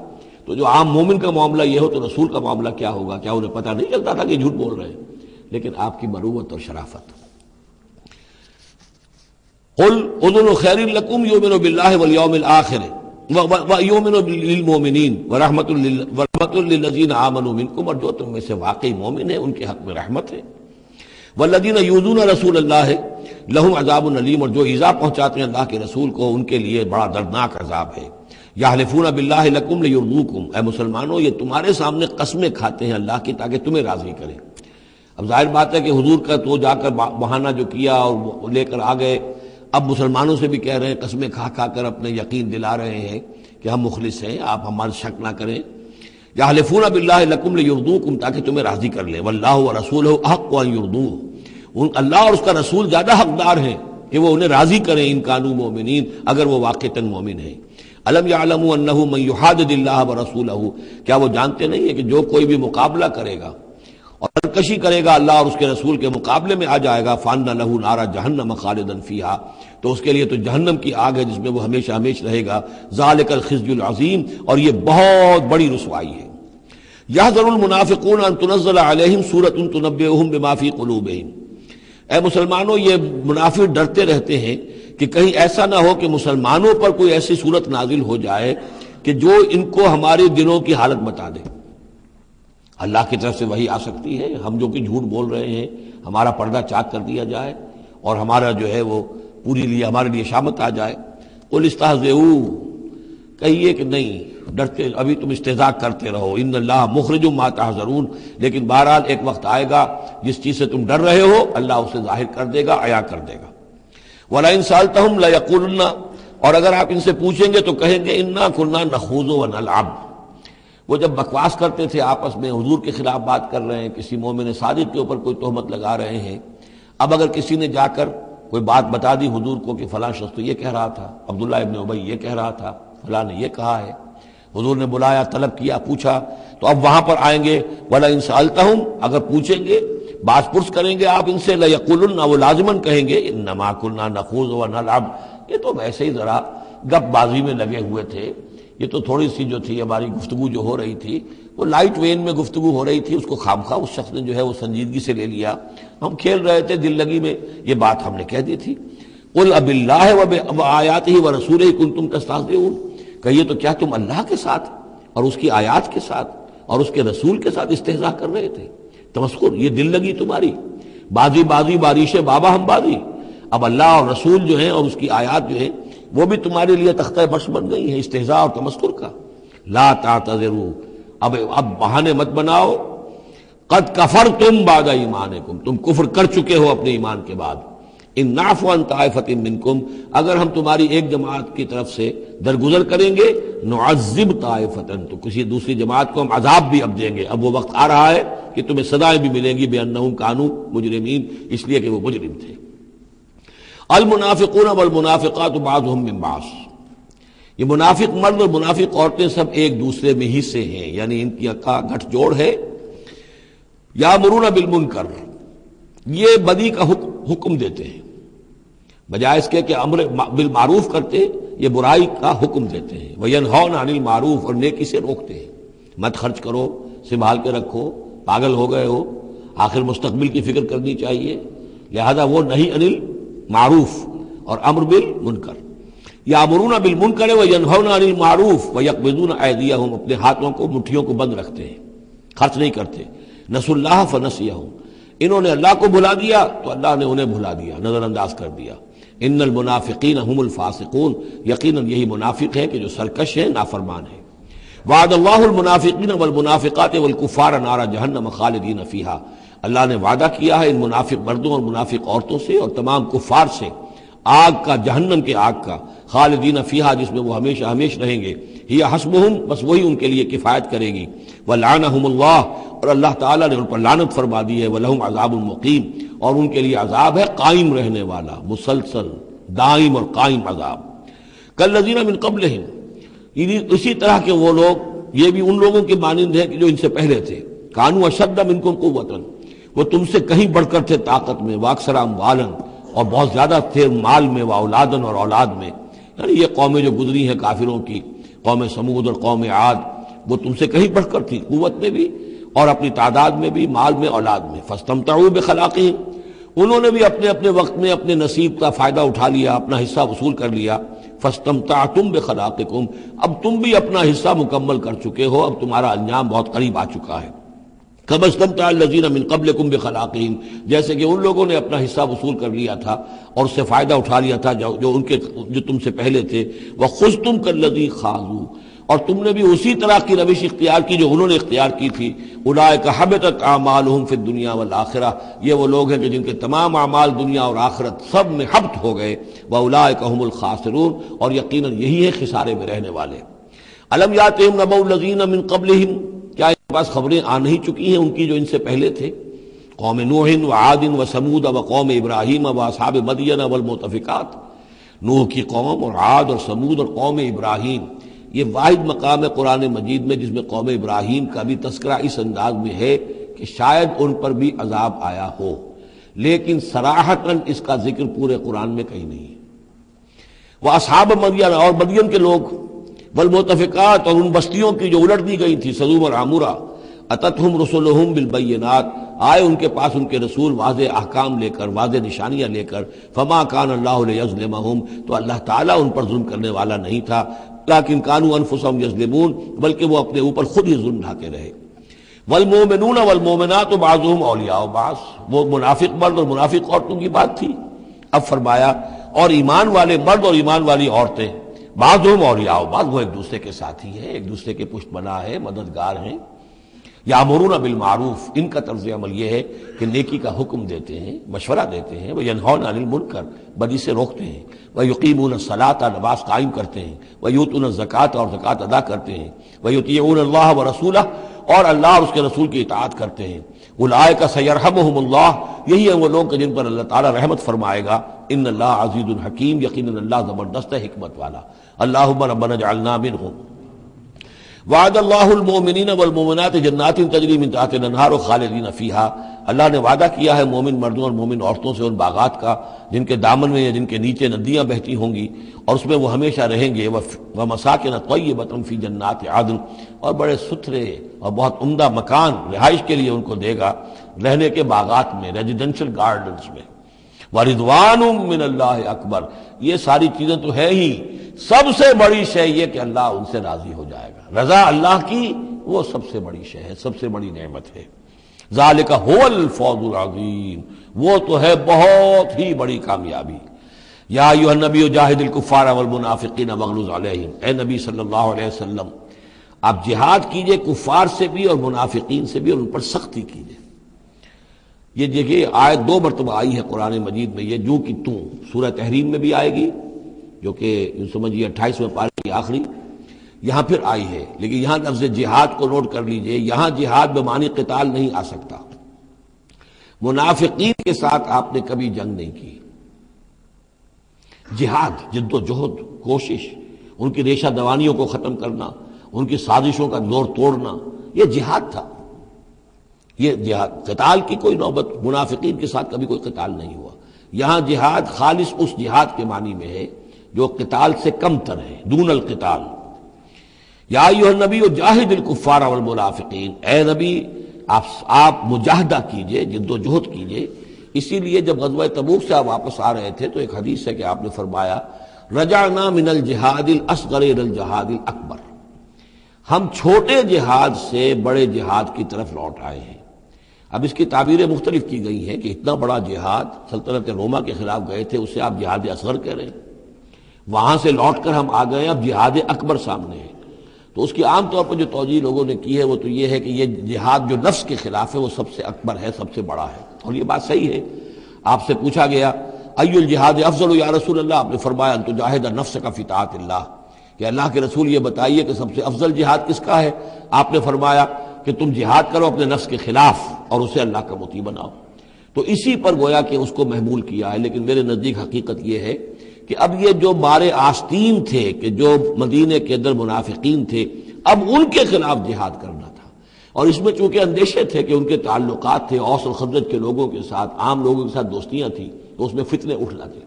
تو جو عام مومن کا معاملہ یہ ہو تو رسول کا معاملہ کیا ہوگا؟ کیا انہیں پتہ نہیں چلتا تھا کہ جھوٹ بول رہے ہیں؟ لیکن آپ کی مروت اور شرافت. قل اذن خیر لکم یؤمن باللہ والیوم الآخر ویؤمن للمؤمنین ورحمۃ للذین آمنوا منکم، اور جو تم میں سے واقعی مومن ہیں ان کے حق میں رحمت ہے. والذین یؤذون رسول اللہ لہم عذاب علیم، اور جو ایذا پہنچاتے ہیں اللہ کے رسول کو ان کے لیے بڑا دردناک عذاب ہے. یحلفون باللہ لکم لیرضوکم، اے مسلمانوں یہ تمہارے سامنے قسمیں کھاتے ہیں اللہ کی تاکہ تمہیں راضی کریں. اب ظاہر بات ہے کہ حضور کا تو جا کر بہانہ جو کیا اور لے کر آ گئے، اب مسلمانوں سے بھی کہہ رہے ہیں، قسمیں کھا کھا کر اپنے یقین دلا رہے ہیں کہ ہم مخلص ہیں، آپ ہمارا شک نہ کریں. یحلفون باللہ لکم لیرضوکم، تاکہ تمہیں راضی کر لیں. واللہ ورسولہ احق ان یرضوہ، اللہ اور اس کا رسول زیادہ حقدار ہیں کہ وہ انہیں راضی کریں ان کانوا مومنین، اگر وہ واقعتاً مومن ہیں. الم یعلموا انہ من یحادد اللہ ورسولہ، کیا وہ جانتے نہیں ہیں کہ جو کوئی بھی مقابلہ کرے گا اور سرکشی کرے گا اللہ اور اس کے رسول کے مقابلے میں آ جائے گا، فان لہ نار جہنم خالدا فیہا، تو اس کے لیے تو جہنم کی آگ ہے جس میں وہ ہمیشہ ہمیشہ رہے گا. ذالک الخزي العظیم، اور یہ بہت بڑی رسوائی ہے. یحذر المنافقون ان تنزل علیہم سورۃ تنبئہم بما فی قلوبہم، اے مسلمانوں یہ منافق ڈرتے رہتے ہیں کہ کہیں ایسا نہ ہو کہ مسلمانوں پر کوئی ایسی صورت نازل ہو جائے کہ جو ان کو ہمارے دلوں کی حالت بتا دے. اللہ کی طرف سے وحی آ سکتی ہے، ہم جو کہ جھوٹ بول رہے ہیں ہمارا پردہ چاک کر دیا جائے اور ہمارا جو ہے وہ پوری لیے ہمارے لیے شامت آ جائے. قل استہزئوا، کہیے کہ نہیں ڈرتے، ابھی تم استہزاء کرتے رہو. ان اللہ مخرج ما تحذرون، لیکن بہرحال ایک وقت آئے گا جس چیز سے تم ڈر رہے ہو اللہ اسے ظاہر کر دے گا، عیا کر دے گا. وَلَئِن سَأَلْتَهُمْ لَيَقُولُنَّ، اور اگر آپ ان سے پوچھیں گے تو کہیں گے اِنَّا كُنَّا نَخُوضُ وَنَلْعَبُ. وہ جب بکواس کرتے تھے آپس میں، حضور کے خلاف بات کر رہے ہیں، کسی مومن صادق کے اوپر کوئی تہمت لگا رہے ہیں. اب اگر کسی نے جا کر کوئی بات بتا دی حضور کو کہ فلاں شخص تو یہ کہہ رہا تھا، عبداللہ ابن ابی یہ کہہ رہا تھا، فلاں نے یہ کہا ہے، حضور نے بلایا، طلب کیا، پوچھا، تو اب وہاں پر آئیں گے. وَلَئِن سَأَلْتَهُمْ، اگر پوچھیں گے، بات پرس کریں گے آپ ان سے، لَيَقُولُنَّ، وہ لازماً کہیں گے اِنَّمَا كُنَّا نَخُوضُ وَنَلْعَبُ، یہ تو ویسے ہی ذرا گپ بازی میں لگے ہوئے تھے، یہ تو تھوڑی سی جو تھی ہماری گفتگو جو ہو رہی تھی وہ لائٹ وین میں گفتگو ہو رہی تھی، اس کو خامخواہ اس شخص نے جو ہے وہ سنجیدگی سے لے لیا، ہم کھیل رہے تھے دل لگی میں، یہ بات ہم نے کہہ دی تھی. قُلْ أَبِاللَّهِ وَآيَاتِهِ وَرَسُولِهِ كُنتُمْ تَسْتَهْزِئُونَ، کہیے تو کیا تم اللہ کے ساتھ اور اس کی آیات کے ساتھ اور اس کے رسول کے ساتھ استہزاء کر رہے تھے؟ تمسخر، یہ دل لگی تمہاری، بازی بازی بارش بابا ہم بازی. اب اللہ اور رسول جو ہیں اور اس کی آیات جو ہیں وہ بھی تمہارے لیے تختہ فرش بن گئی ہیں استہزاء اور تمسخر کا. لا تعتذروا، اب بہانے مت بناؤ. قد کفرتم بعد ایمانکم، تم کفر کر چکے ہو اپنے ایمان کے بعد. ان نعفو عن طائفۃ منکم، اگر ہم تمہاری ایک جماعت کی طرف سے درگزر کریں گے، نعذب طائفۃ، تو کسی دوسری جماعت کو ہم عذاب بھی اب دیں گے. اب وہ وقت آ رہا ہے کہ تمہیں سزائیں بھی ملیں گی، بانہم کانوا مجرمین، اس لیے کہ وہ مجرم تھے. المنافقون والمنافقات بعضهم من بعض، یہ منافق مرد اور منافق عورتیں سب ایک دوسرے میں ہی سے ہیں، یعنی ان کی کا گٹھ جوڑ ہے. یامرون بالمنکر، یہ بدی کا حکم دیتے ہیں، بجائے اس کے کہ امر بالمعروف کرتے یہ برائی کا حکم دیتے ہیں. وینہون عن المعروف، اور نیکی سے روکتے ہیں. مت خرچ کرو، سنبھال کے رکھو، پاگل ہو گئے ہو، آخر مستقبل کی فکر کرنی چاہیے. لہذا وہ نہیں انل معروف اور امر بالمنکر. یامرون بالمنکر وینہون عن المعروف ویقبضون ایدیہم، اپنے ہاتھوں کو مٹھیوں کو بند رکھتے ہیں، خرچ نہیں کرتے. نسوا اللہ فنسیہم، انہوں نے اللہ کو بھلا دیا تو اللہ نے انہیں بھلا دیا، نظر انداز کر دیا. ان المنافقین هم الفاسقون، یقیناً یہی منافق ہے کہ جو سرکش ہیں، نافرمان ہیں. وعد اللہ المنافقین والمنافقات والکفار نار جہنم خالدین فیہا، اللہ نے وعدہ کیا ہے ان منافق مردوں اور منافق عورتوں سے اور تمام کفار سے آگ کا، جہنم کے آگ کا، خالدین فیہا جس میں وہ ہمیشہ ہمیشہ رہیں گے. ہی حسبہم، بس وہی ان کے لیے کفایت کرے گی. ولعنہم اللہ، اور اللہ تعالیٰ نے ان پر لعنت فرما دی ہے. ولہم عذاب مقیم، اور ان کے لیے عذاب ہے قائم رہنے والا، مسلسل دائم اور قائم عذاب. کالذین من قبلہم، اسی طرح کے وہ لوگ، یہ بھی ان لوگوں کے مانند ہیں کہ جو ان سے پہلے تھے. کانوا اشد منکم قوۃ، وہ تم سے کہیں بڑھ کر تھے طاقت میں. واکثر اموالا، اور بہت زیادہ تھے مال میں، واولادن، اور اولاد میں. یعنی یہ قومیں جو گزری ہیں کافروں کی، قوم سمود اور قوم عاد، وہ تم سے کہیں بڑھ کر تھی، قوت میں بھی اور اپنی تعداد میں بھی، مال میں، اولاد میں. فاستمتعوا بخلاقہم، انہوں نے بھی اپنے اپنے وقت میں اپنے نصیب کا فائدہ اٹھا لیا، اپنا حصہ وصول کر لیا. فاستمتعتم بخلاقکم، اب تم بھی اپنا حصہ مکمل کر چکے ہو، اب تمہارا انجام بہت قریب آ چکا ہے. کما استمتع الذین من قبلکم بخلاقہم، جیسے کہ ان لوگوں نے اپنا حصہ وصول کر لیا تھا اور اس سے فائدہ اٹھا لیا تھا جو تم سے پہلے تھے. وخذتم کالذی خاضوا، اور تم نے بھی اسی طرح کی روش اختیار کی جو انہوں نے اختیار کی تھی. اولئک حبطت اعمالہم فی الدنیا والآخرہ، یہ وہ لوگ ہیں کہ جن کے تمام اعمال دنیا اور آخرت سب میں حبط ہو گئے. واولئک هم الخاسرون، اور یقیناً یہی ہے خسارے میں رہنے والے. الم یاتہم نبأ الذین من قبلہم، کیا ان کے پاس خبریں آ نہیں چکی ہیں ان کی جو ان سے پہلے تھے؟ قوم نوح وعاد وثمود وقوم ابراہیم واصحاب مدین والمؤتفکات. نوح کی قوم اور عاد اور سمود اور قوم ابراہیم، یہ واحد مقام ہے قرآن مجید میں جس میں قوم ابراہیم کا بھی تذکرہ اس انداز میں ہے کہ شاید ان پر بھی عذاب آیا ہو، لیکن صراحتاً اس کا ذکر پورے قرآن میں کہیں نہیں ہے. وہ اصحاب مدین، اور مدین کے لوگ، والمؤتفکات، اور ان بستیوں کی جو الٹ دی گئی تھی، سدوم اور عمورہ. اتتہم رسلہم بالبینات، آئے ان کے پاس ان کے رسول واضح احکام لے کر، واضح نشانیاں لے کر. فما کان اللہ لیظلمہم، تو اللہ تعالیٰ ان پر ظلم کرنے والا نہیں تھا. لیکن کانوا انفسہم یظلمون، بلکہ وہ اپنے اوپر خود ہی ظلم ڈھاکے رہے. والمؤمنون والمؤمنات بعضهم اولیاء بعض، وہ منافق مرد اور منافق عورتوں کی بات تھی. اب فرمایا اور ایمان والے مرد اور ایمان والی عورتیں، بعضهم اولیاء بعض، وہ ایک دوسرے کے ساتھی ہیں، ایک دوسرے کے پشت بنا ہے، مددگار ہیں. یامرون بالمعروف، ان کا طرز عمل یہ ہے کہ نیکی کا حکم دیتے ہیں، مشورہ دیتے ہیں. وینہون عن المنکر، بدی سے روکتے ہیں. ویقیمون الصلاۃ، نماز قائم کرتے ہیں. ویؤتون الزکوٰۃ، اور زکوٰۃ ادا کرتے ہیں. ویطیعون اللہ ورسولہ، اور اللہ اور اس کے رسول کی اطاعت کرتے ہیں. اولئک سیرحمہم اللہ، یہی ہیں وہ لوگ کہ جن پر اللہ تعالیٰ رحمت فرمائے گا. ان اللہ عزیز الحکیم، یقیناً اللہ زبردست ہے، حکمت والا. اللہم ربنا اجعلنا منہم. وعد اللہ المؤمنین والمؤمنات جنات تجری من تحتها الانہار خالدین فیہا، اللہ نے وعدہ کیا ہے مومن مردوں اور مومن عورتوں سے ان باغات کا جن کے دامن میں یا جن کے نیچے ندیاں بہتی ہوں گی اور اس میں وہ ہمیشہ رہیں گے. ومساکن طیبۃ فی جنات عدن، اور بڑے ستھرے اور بہت عمدہ مکان رہائش کے لیے ان کو دے گا، رہنے کے باغات میں، ریزیڈینشل گارڈنز میں. وَرِضْوَانٌ مِّنَ اللَّهِ اکبر، یہ ساری چیزیں تو ہے ہی، سب سے بڑی شے یہ کہ اللہ ان سے راضی ہو جائے گا. رضا اللہ کی وہ سب سے بڑی شے ہے، سب سے بڑی نعمت ہے. ذالک هو الفوز العظیم، وہ تو ہے بہت ہی بڑی کامیابی. یا ایھا النبی جاہد الکفار والمنافقین واغلظ علیہم، اے نبی صلی اللہ علیہ وسلم آپ جہاد کیجئے کفار سے بھی اور منافقین سے بھی، اور ان پر سختی کیجئے. یہ دیکھیے آیت 2 مرتبہ آئی ہے قرآن مجید میں، یہ جو کہ تم سورہ تحریم میں بھی آئے گی جو کہ سمجھیے 28ویں پارے کی آخری، یہاں پھر آئی ہے. لیکن یہاں لفظ جہاد کو نوٹ کر لیجئے، یہاں جہاد بمعنی قتال نہیں آ سکتا. منافقین کے ساتھ آپ نے کبھی جنگ نہیں کی. جہاد، جد و جہد، کوشش، ان کی ریشہ دوانیوں کو ختم کرنا، ان کی سازشوں کا زور توڑنا، یہ جہاد تھا. یہ جہاد، قتال کی کوئی نوبت منافقین کے ساتھ کبھی کوئی قتال نہیں ہوا. یہاں جہاد خالص اس جہاد کے معنی میں ہے جو قتال سے کم تر ہے، دون القتال. یا ایھا النبی جاہد الکفار والمنافقین، اے نبی آپ مجاہدہ کیجئے، جد و جہد کیجئے. اسی لیے جب غزوہ تبوک سے آپ واپس آ رہے تھے تو ایک حدیث ہے کہ آپ نے فرمایا رجعنا من الجہاد الاصغر الى الجہاد الاکبر، ہم چھوٹے جہاد سے بڑے جہاد کی طرف لوٹ آئے ہیں۔ اب اس کی تعبیریں مختلف کی گئی ہیں کہ اتنا بڑا جہاد سلطنت روما کے خلاف گئے تھے، اسے آپ جہاد اصغر کہہ رہے ہیں، وہاں سے لوٹ کر ہم آ گئے، اب جہاد اکبر سامنے ہے۔ تو اس کی عام طور پر جو توجیہ لوگوں نے کی ہے وہ تو یہ ہے کہ یہ جہاد جو نفس کے خلاف ہے وہ سب سے اکبر ہے، سب سے بڑا ہے، اور یہ بات صحیح ہے۔ آپ سے پوچھا گیا ای الجہاد افضل یا رسول اللہ، آپ نے فرمایا ان تجاہد نفسک فی طاعت اللہ، کہ اللہ کے رسول یہ بتائیے کہ سب سے افضل جہاد کس کا ہے؟ آپ نے فرمایا کہ تم جہاد کرو اپنے نفس کے خلاف اور اسے اللہ کا مطیع بناؤ۔ تو اسی پر گویا کہ اس کو محمول کیا ہے، لیکن میرے نزدیک حقیقت یہ ہے کہ اب یہ جو مارے آستین تھے، کہ جو مدینے کے اندر منافقین تھے، اب ان کے خلاف جہاد کرنا تھا، اور اس میں چونکہ اندیشے تھے کہ ان کے تعلقات تھے اوس اور خزرج کے لوگوں کے ساتھ، عام لوگوں کے ساتھ دوستیاں تھیں، تو اس میں فتنے اٹھ لاتے۔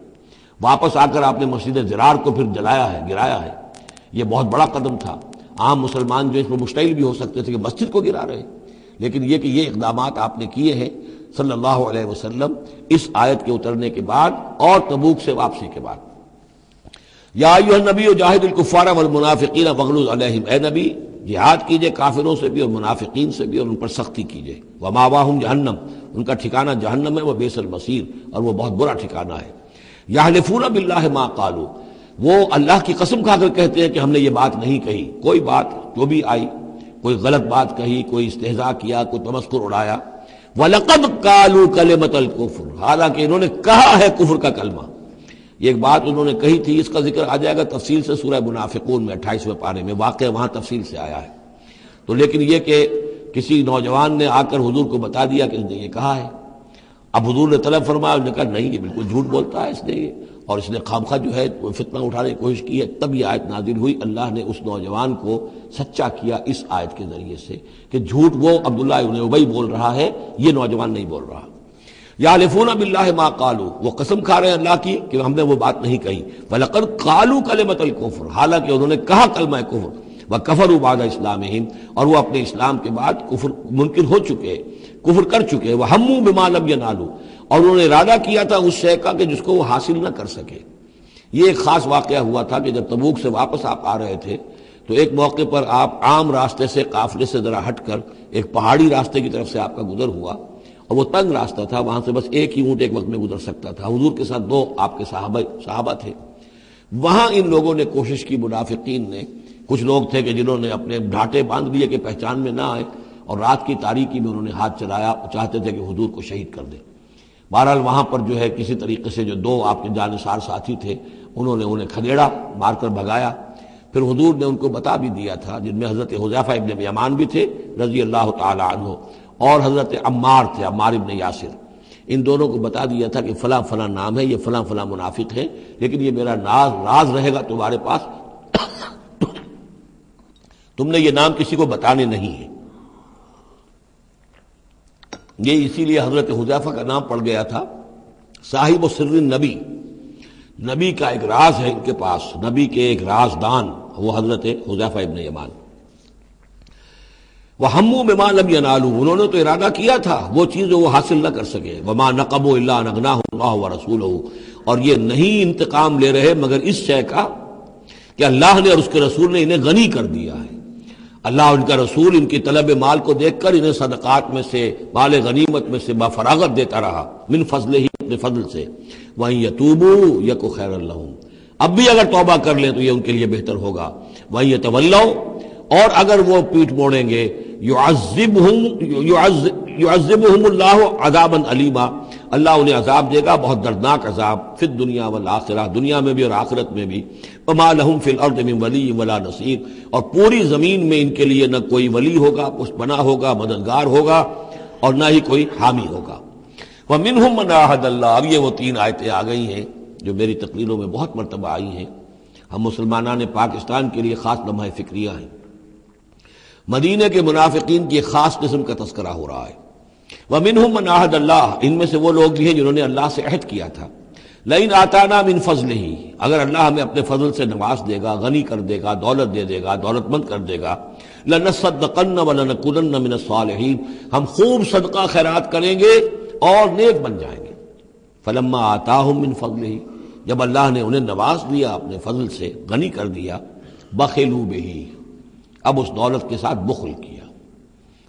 واپس آ کر آپ نے مسجد ضرار کو پھر جلایا ہے، گرایا ہے، یہ بہت بڑا قدم تھا۔ عام مسلمان جو اس میں مشتعل بھی ہو سکتے تھے کہ مسجد کو گرا رہے، لیکن یہ کہ یہ اقدامات آپ نے کیے ہیں صلی اللہ علیہ وسلم اس آیت کے اترنے کے بعد اور تبوک سے واپسی کے بعد۔ یا ایھا النبی جاہد الکفار والمنافقین واغلظ علیہم، اے نبی جہاد کیجئے کافروں سے بھی اور منافقین سے بھی، اور ان پر سختی کیجئے۔ ومأواہم جہنم، ان کا ٹھکانہ جہنم ہے، وبئس المصیر، اور وہ بہت برا ٹھکانہ ہے۔ یحلفون باللہ ما قالوا، وہ اللہ کی قسم کھا کر کہتے ہیں کہ ہم نے یہ بات نہیں کہی، کوئی بات جو بھی آئی، کوئی غلط بات کہی، کوئی استہزاء کیا، کوئی تمسخر اڑایا۔ وَلَقَدْ قَالُوا كَلِمَةَ الْكُفْرِ، حالانکہ انہوں نے کہا ہے کفر کا کلمہ۔ یہ ایک بات انہوں نے کہی تھی، اس کا ذکر آ جائے گا تفصیل سے سورہ منافقون میں 28ویں پارے میں، واقعہ وہاں تفصیل سے آیا ہے۔ تو لیکن یہ کہ کسی نوجوان نے آ کر حضور کو بتا دیا کہ اس نے یہ کہا ہے، اب حضور نے طلب فرمایا، انہوں نے کہا نہیں یہ بالکل جھوٹ بولتا ہے اس نے، یہ اور اس نے خامخواہ جو ہے فتنہ اٹھانے کی کوشش کی ہے۔ تب یہ آیت نازل ہوئی، اللہ نے اس نوجوان کو سچا کیا اس آیت کے ذریعے سے کہ جھوٹ وہ عبداللہ ابن ابی بول رہا ہے، یہ نوجوان نہیں بول رہا۔ یحلفون باللہ ما قالوا، وہ قسم کھا رہے ہیں اللہ کی کہ ہم نے وہ بات نہیں کہی۔ وَلَقَدْ قَالُوا كَلِمَةَ الْكُفْرِ، حالانکہ انہوں نے کہا کلمہ کفر۔ وَكَفَرُوا بَعْدَ إِسْلَامِهِمْ، اور وہ اپنے اسلام کے بعد کفر منکر ہو چکے، کفر کر چکے۔ وَهَمُّوا بِمَا لَمْ يَنَالُوا، اور انہوں نے ارادہ کیا تھا اس شے کا کہ جس کو وہ حاصل نہ کر سکے۔ یہ ایک خاص واقعہ ہوا تھا کہ جب تبوک سے واپس آپ آ رہے تھے تو ایک موقع پر آپ عام راستے سے، قافلے سے ذرا ہٹ کر ایک پہاڑی راستے کی طرف سے آپ کا گزر ہوا، اور وہ تنگ راستہ تھا، وہاں سے بس ایک ہی اونٹ ایک وقت میں گزر سکتا تھا۔ حضور کے ساتھ 2 آپ کے صحابہ تھے۔ وہاں ان لوگوں نے کوشش کی، منافقین نے، کچھ لوگ تھے کہ جنہوں نے اپنے ڈھاٹے باندھ لیے کہ پہچان میں نہ آئے، اور رات کی تاریکی میں انہوں نے ہاتھ چلایا، چاہتے تھے کہ حضور کو شہید کر دیں۔ بہرحال وہاں پر جو ہے کسی طریقے سے جو 2 آپ کے جانثار ساتھی تھے انہوں نے انہیں کھدیڑا، مار کر بھگایا۔ پھر حضور نے ان کو بتا بھی دیا تھا، جن میں حضرت حذیفہ ابن یمان بھی تھے رضی اللہ تعالی عنہ، اور حضرت عمار تھے، عمار ابن یاسر۔ ان دونوں کو بتا دیا تھا کہ فلاں فلاں نام ہے، یہ فلاں فلاں منافق ہے، لیکن یہ میرا راز رہے گا تمہارے پاس، تم نے یہ نام کسی کو بتانے نہیں ہے۔ یہ اسی لیے حضرت حذیفہ کا نام پڑ گیا تھا صاحب سر النبی، نبی کا ایک راز ہے ان کے پاس، نبی کے ایک رازدان، وہ حضرت حذیفہ ابن یمان۔ وَهَمُّوا بِمَا لَمْ يَنَالُوا، انہوں نے تو ارادہ کیا تھا وہ چیز جو وہ حاصل نہ کر سکے۔ وَمَا نَقَمُوا إِلَّا أَنْ أَغْنَاهُمُ اللَّهُ وَرَسُولُهُ، اور یہ نہیں انتقام لے رہے مگر اس شے کا کہ اللہ نے اور اس کے رسول نے انہیں غنی کر دیا ہے۔ اللہ اور ان کا رسول ان کی طلب مال کو دیکھ کر انہیں صدقات میں سے، مال غنیمت میں سے بفراغت دیتا رہا، من فضلہ، اپنے فضل سے۔ وَإِن يَتُوبُوا يَكُ خَيْرًا لَّهُمْ، اب بھی اگر توبہ کر لیں تو یہ ان کے لیے بہتر ہوگا۔ وَإِن يَتَوَلَّوْا، اور اگر وہ پیٹ موڑیں گے، يُعَذِّبُهُمُ اللَّهُ عَذَابًا عَلِيمًا، اللہ انہیں عذاب دے گا، بہت دردناک عذاب، فی الدنیا والآخرہ، دنیا میں بھی اور آخرت میں بھی۔ وَمَا لَهُمْ فِي الْأَرْضِ مِن وَلِيٍّ وَلَا نَصِيرٍ، اور پوری زمین میں ان کے لیے نہ کوئی ولی ہوگا، پشت پناہ ہوگا، مددگار ہوگا، اور نہ ہی کوئی حامی ہوگا۔ وَمِنْهُمْ مَنْ عَاهَدَ اللَّهُ، اب یہ وہ 3 آیتیں آ گئی ہیں جو میری تقریروں میں بہت مرتبہ آئی ہیں، ہم مسلمانان پاکستان کے لیے خاص لمحہ فکریہ ہیں۔ مدینے کے منافقین کی ایک خاص قسم کا تذکرہ ہو رہا ہے۔ وَمِنْهُمْ مَنْ عَاهَدَ اللَّهُ، ان میں سے وہ لوگ بھی ہیں جنہوں نے اللہ سے عہد کیا تھا، لَئِنْ آتَانَا مِنْ فَضْلِهِ، اگر اللہ ہمیں اپنے فضل سے نواز دے گا، غنی کر دے گا، دولت دے دے گا، دولت مند کر دے گا، لَنَصَّدَّقَنَّ وَلَنَكُونَنَّ مِنَ الصَّالِحِينَ، ہم خوب صدقہ خیرات کریں گے اور نیک بن جائیں گے۔ فَلَمَّا آتَاهُم مِّن فَضْلِهِ، جب اللہ نے انہیں نواز دیا اپنے فضل سے، غنی کر دیا، بخلوا بہ، اب اس دولت کے ساتھ بخل کیا،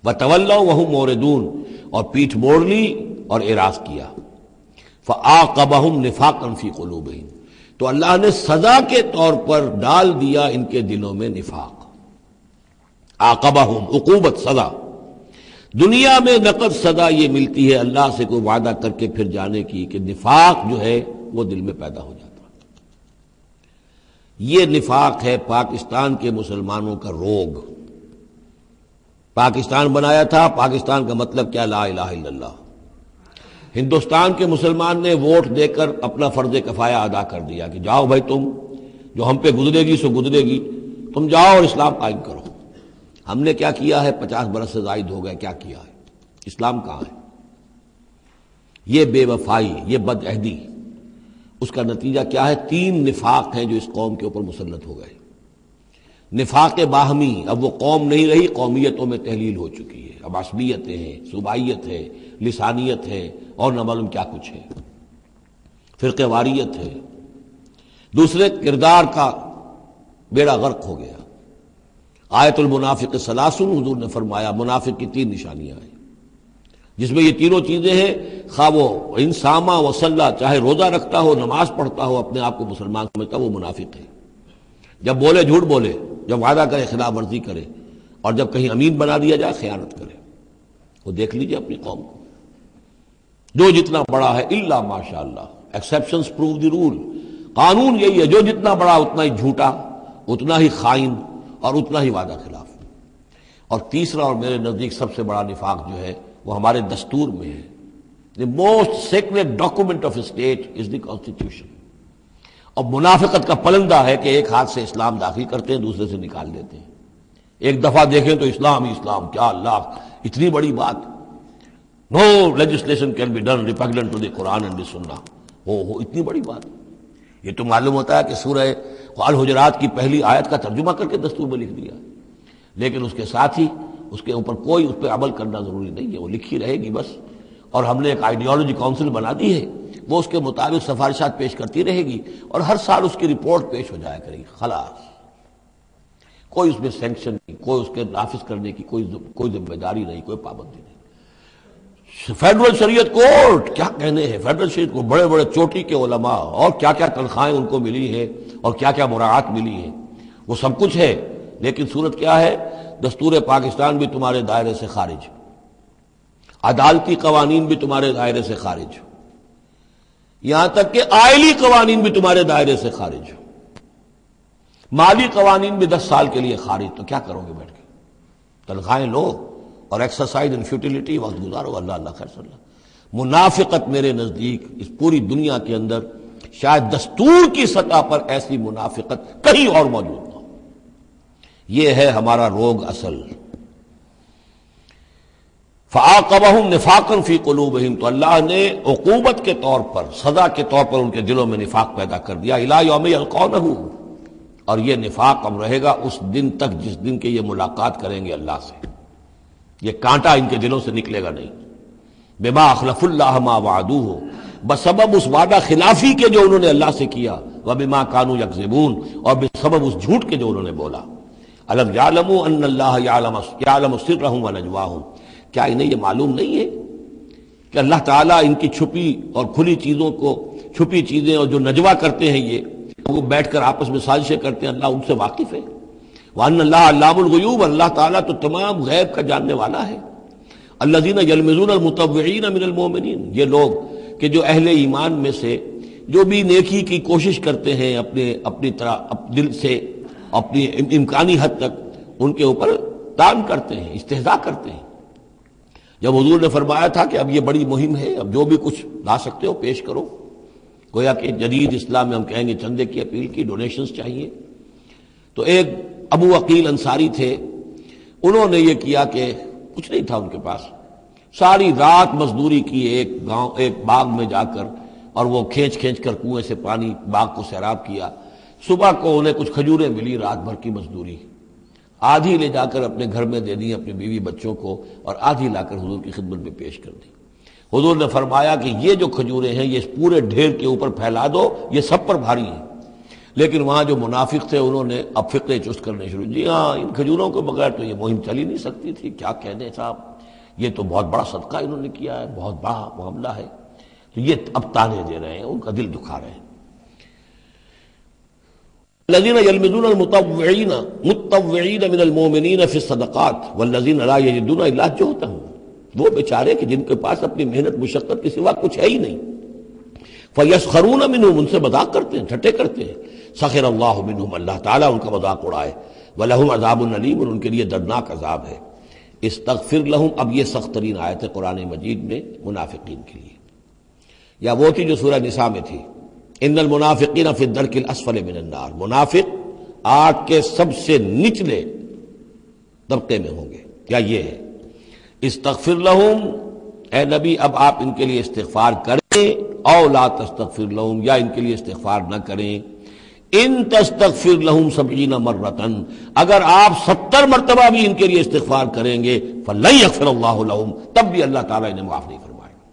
وتولوا وہم موردون، اور پیٹھ موڑ لی اور اعراض کیا، فعاقبہم نفاقا فی قلوبہم، تو اللہ نے سزا کے طور پر ڈال دیا ان کے دلوں میں نفاق۔ عاقبہم، عقوبت، سزا۔ دنیا میں نقد سزا یہ ملتی ہے اللہ سے کوئی وعدہ کر کے پھر جانے کی کہ نفاق جو ہے وہ دل میں پیدا ہو جاتا ہے۔ یہ نفاق ہے پاکستان کے مسلمانوں کا روگ۔ پاکستان بنایا تھا، پاکستان کا مطلب کیا؟ لا الہ الا اللہ۔ ہندوستان کے مسلمان نے ووٹ دے کر اپنا فرض کفایہ ادا کر دیا کہ جاؤ بھائی، تم جو ہم پہ گزرے گی سو گزرے گی، تم جاؤ اور اسلام قائم کرو۔ ہم نے کیا کیا ہے؟ 50 برس سے زائد ہو گئے، کیا کیا ہے؟ اسلام کہاں ہے؟ یہ بے وفائی، یہ بد عہدی، اس کا نتیجہ کیا ہے؟ 3 نفاق ہیں جو اس قوم کے اوپر مسلط ہو گئے۔ نفاق باہمی، اب وہ قوم نہیں رہی، قومیتوں میں تحلیل ہو چکی ہے، اب عصبیتیں ہیں، صوبائیت ہے، لسانیت ہے، اور نہ معلوم کیا کچھ ہے، فرقہ واریت ہے۔ دوسرے، کردار کا بیڑا غرق ہو گیا۔ آیت المنافق ثلاث، حضور نے فرمایا منافق کی 3 نشانیاں ہیں، جس میں یہ تینوں چیزیں ہیں، خواہ وہ انسامہ وصلہ، چاہے روزہ رکھتا ہو، نماز پڑھتا ہو، اپنے آپ کو مسلمان سمجھتا ہو، وہ منافق ہے۔ جب بولے جھوٹ بولے، جب وعدہ کرے خلاف ورزی کرے، اور جب کہیں امین بنا دیا جائے خیانت کرے۔ وہ دیکھ لیجئے اپنی قوم کو، جو جتنا بڑا ہے الا ماشاء اللہ، ایکسیپشنز پروو دی رول، قانون یہی ہے، جو جتنا بڑا اتنا ہی جھوٹا، اتنا ہی خائن، اور اتنا ہی وعدہ خلاف۔ اور تیسرا اور میرے نزدیک سب سے بڑا نفاق جو ہے وہ ہمارے دستور میں ہے۔ The most sacred document of a state is the constitution۔ اور منافقت کا پلندہ ہے کہ ایک ہاتھ سے اسلام داخل کرتے ہیں، دوسرے سے نکال دیتے ہیں۔ ایک دفعہ دیکھیں تو اسلام ہی اسلام، کیا اللہ، اتنی بڑی بات۔ No legislation can be done repugnant to the Quran and the Sunnah۔ ہو اتنی بڑی بات۔ یہ تو معلوم ہوتا ہے کہ سورہ الحجرات کی پہلی آیت کا ترجمہ کر کے دستور میں لکھ دیا، لیکن اس کے ساتھ ہی اس کے اوپر کوئی اس پہ عمل کرنا ضروری نہیں ہے، وہ لکھی رہے گی بس۔ اور ہم نے ایک آئیڈیالوجی کونسل بنا دی ہے، وہ اس کے مطابق سفارشات پیش کرتی رہے گی، اور ہر سال اس کی رپورٹ پیش ہو جایا کرے گی، خلاص۔ کوئی اس میں سینکشن نہیں، کوئی اس کے نافذ کرنے کی کوئی ذمہ داری نہیں، کوئی پابندی نہیں۔ فیڈرل شریعت کورٹ، کیا کہنے ہیں فیڈرل شریعت کو، بڑے بڑے چوٹی کے علماء، اور کیا کیا تنخواہیں ان کو ملی ہیں، اور کیا کیا مراعات ملی ہیں، وہ سب کچھ ہے، لیکن صورت کیا ہے؟ دستور پاکستان بھی تمہارے دائرے سے خارج، عدالتی قوانین بھی تمہارے دائرے سے خارج، یہاں تک کہ آئلی قوانین بھی تمہارے دائرے سے خارج، مالی قوانین بھی 10 سال کے لیے خارج۔ تو کیا کرو گے بیٹھ کے؟ تنخواہیں لو اور ایکسرسائز ان فیوٹیلیٹی، وقت گزارو، اللہ اللہ خیر صلی اللہ۔ منافقت میرے نزدیک اس پوری دنیا کے اندر شاید دستور کی سطح پر ایسی منافقت کہیں اور موجود نہ ہو۔ یہ ہے ہمارا روگ اصل۔ فَعَاقَبَهُمْ نِفَاقًا فِي قُلُوبِهِمْ، تو اللہ نے عقوبت کے طور پر، سزا کے طور پر ان کے دلوں میں نفاق پیدا کر دیا، إِلَىٰ يَوْمِ يَلْقَوْنَهُ، اور یہ نفاق اب رہے گا اس دن تک جس دن کے یہ ملاقات کریں گے اللہ سے۔ یہ کانٹا ان کے دلوں سے نکلے گا نہیں۔ بِمَا أَخْلَفُوا اللَّهَ مَا وَعَدُوهُ، بسبب اس وعدہ خلافی کے جو انہوں نے اللہ سے کیا، وَبِمَا كَانُوا يَكْذِبُونَ، اور بسبب اس جھوٹ کے جو انہوں نے بولا۔ أَلَمْ يَعْلَمُوا أَنَّ اللَّهَ يَعْلَمُ سِرَّهُمْ وَنَجْوَاهُمْ، کیا انہیں یہ معلوم نہیں ہے کہ اللہ تعالیٰ ان کی چھپی اور کھلی چیزوں کو، چھپی چیزیں اور جو نجوا کرتے ہیں، یہ وہ بیٹھ کر آپس میں سازشیں کرتے ہیں، اللہ ان سے واقف ہے۔ وَأَنَّ اللَّهَ عَلَّامُ الْغُيُوبِ، اللہ تعالیٰ تو تمام غیب کا جاننے والا ہے۔ الَّذِينَ يَلْمِزُونَ الْمُطَوِّعِينَ مِنَ الْمُؤْمِنِينَ، یہ لوگ کہ جو اہل ایمان میں سے جو بھی نیکی کی کوشش کرتے ہیں اپنی طرح دل سے، اپنی امکانی حد تک ان کے اوپر تان کرتے ہیں، استہزاء کرتے ہیں۔ جب حضور نے فرمایا تھا کہ اب یہ بڑی مہم ہے، اب جو بھی کچھ لا سکتے ہو پیش کرو، گویا کہ جدید اسلام میں ہم کہیں گے چندے کی اپیل کی، ڈونیشنز چاہیے، تو ایک ابو عقیل انصاری تھے، انہوں نے یہ کیا کہ کچھ نہیں تھا ان کے پاس، ساری رات مزدوری کی ایک باغ میں جا کر، اور وہ کھینچ کر کنویں سے پانی باغ کو سیراب کیا۔ صبح کو انہیں کچھ کھجوریں ملی، رات بھر کی مزدوری، آدھی لے جا کر اپنے گھر میں دے دی اپنی بیوی بچوں کو، اور آدھی لا کر حضور کی خدمت میں پیش کر دی۔ حضور نے فرمایا کہ یہ جو کھجوریں ہیں یہ اس پورے ڈھیر کے اوپر پھیلا دو، یہ سب پر بھاری ہیں۔ لیکن وہاں جو منافق تھے انہوں نے اب فقے چست کرنے شروع، جی ہاں ان کھجوروں کے بغیر تو یہ مہم چل ہی نہیں سکتی تھی، کیا کہنے صاحب، یہ تو بہت بڑا صدقہ انہوں نے کیا ہے، بہت بڑا معاملہ ہے۔ تو یہ اب تانے دے رہے ہیں، ان کا دل دکھا رہے ہیں۔ الذين يلمزون المتطوعين من المؤمنين في الصدقات والذين لا يجدون الا جهدهم، وہ بیچارے کہ جن کے پاس اپنی محنت مشقت کے سوا کچھ ہے ہی نہیں، فیسخرون منهم، ان سے مذاق کرتے ہیں، ٹھٹے کرتے ہیں، سخر اللہ منهم، اللہ تعالیٰ ان کا مذاق اڑائے، ولہم عذاب علیم، اور ان کے لیے دردناک عذاب ہے۔ استغفر لہم، اب یہ سخت ترین آیت ہے قرآن مجید میں منافقین کے لیے، یا وہ تھی جو سورہ نساء میں تھی، ان المنافقین فی الدرک الاسفل من النار، منافق آگ کے سب سے نچلے طبقے میں ہوں گے، یا یہ ہے استغفر لہم، اے نبی اب آپ ان کے لیے استغفار کریں، او لا تستغفر لہم، یا ان کے لیے استغفار نہ کریں، ان تستغفر لہم 70 مرتن، اگر آپ 70 مرتبہ بھی ان کے لیے استغفار کریں گے، فلن یغفر اللہ لہم، تب بھی اللہ تعالیٰ انہیں معاف نہیں فرمائے گا۔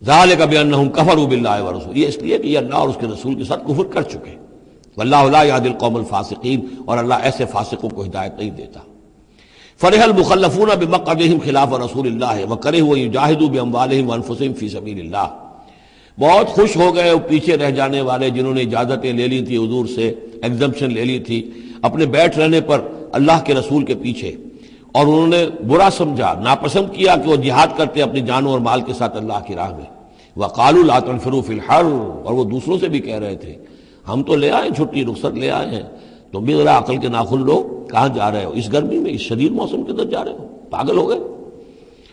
ذالک بانہم کفروا باللہ ورسولہ، یہ اس لیے کہ یہ اللہ اور اس کے رسول کے ساتھ کفر کر چکے، واللہ لا یہدی القوم الفاسقین، اور اللہ ایسے فاسقوں کو ہدایت نہیں دیتا۔ فرح المخلفون بمقعدہم خلاف رسول اللہ وکرہوا ان یجاہدوا باموالہم وانفسہم فی سبیل اللہ، بہت خوش ہو گئے وہ پیچھے رہ جانے والے جنہوں نے اجازتیں لے لی تھی حضور سے، ایگزمپشن لے لی تھی اپنے بیٹھ رہنے پر اللہ کے رسول کے پیچھے، اور انہوں نے برا سمجھا، ناپسند کیا کہ وہ جہاد کرتے اپنی جانوں اور مال کے ساتھ اللہ کی راہ میں۔ وقالوا لا تنفروا فی الحر، اور وہ دوسروں سے بھی کہہ رہے تھے ہم تو لے آئے چھٹی رخصت لے آئے ہیں، تم بھی ذرا عقل کے ناخن لو، کہاں جا رہے ہو اس گرمی میں، اس شدید موسم کے اندر جا رہے ہو، پاگل ہو گئے،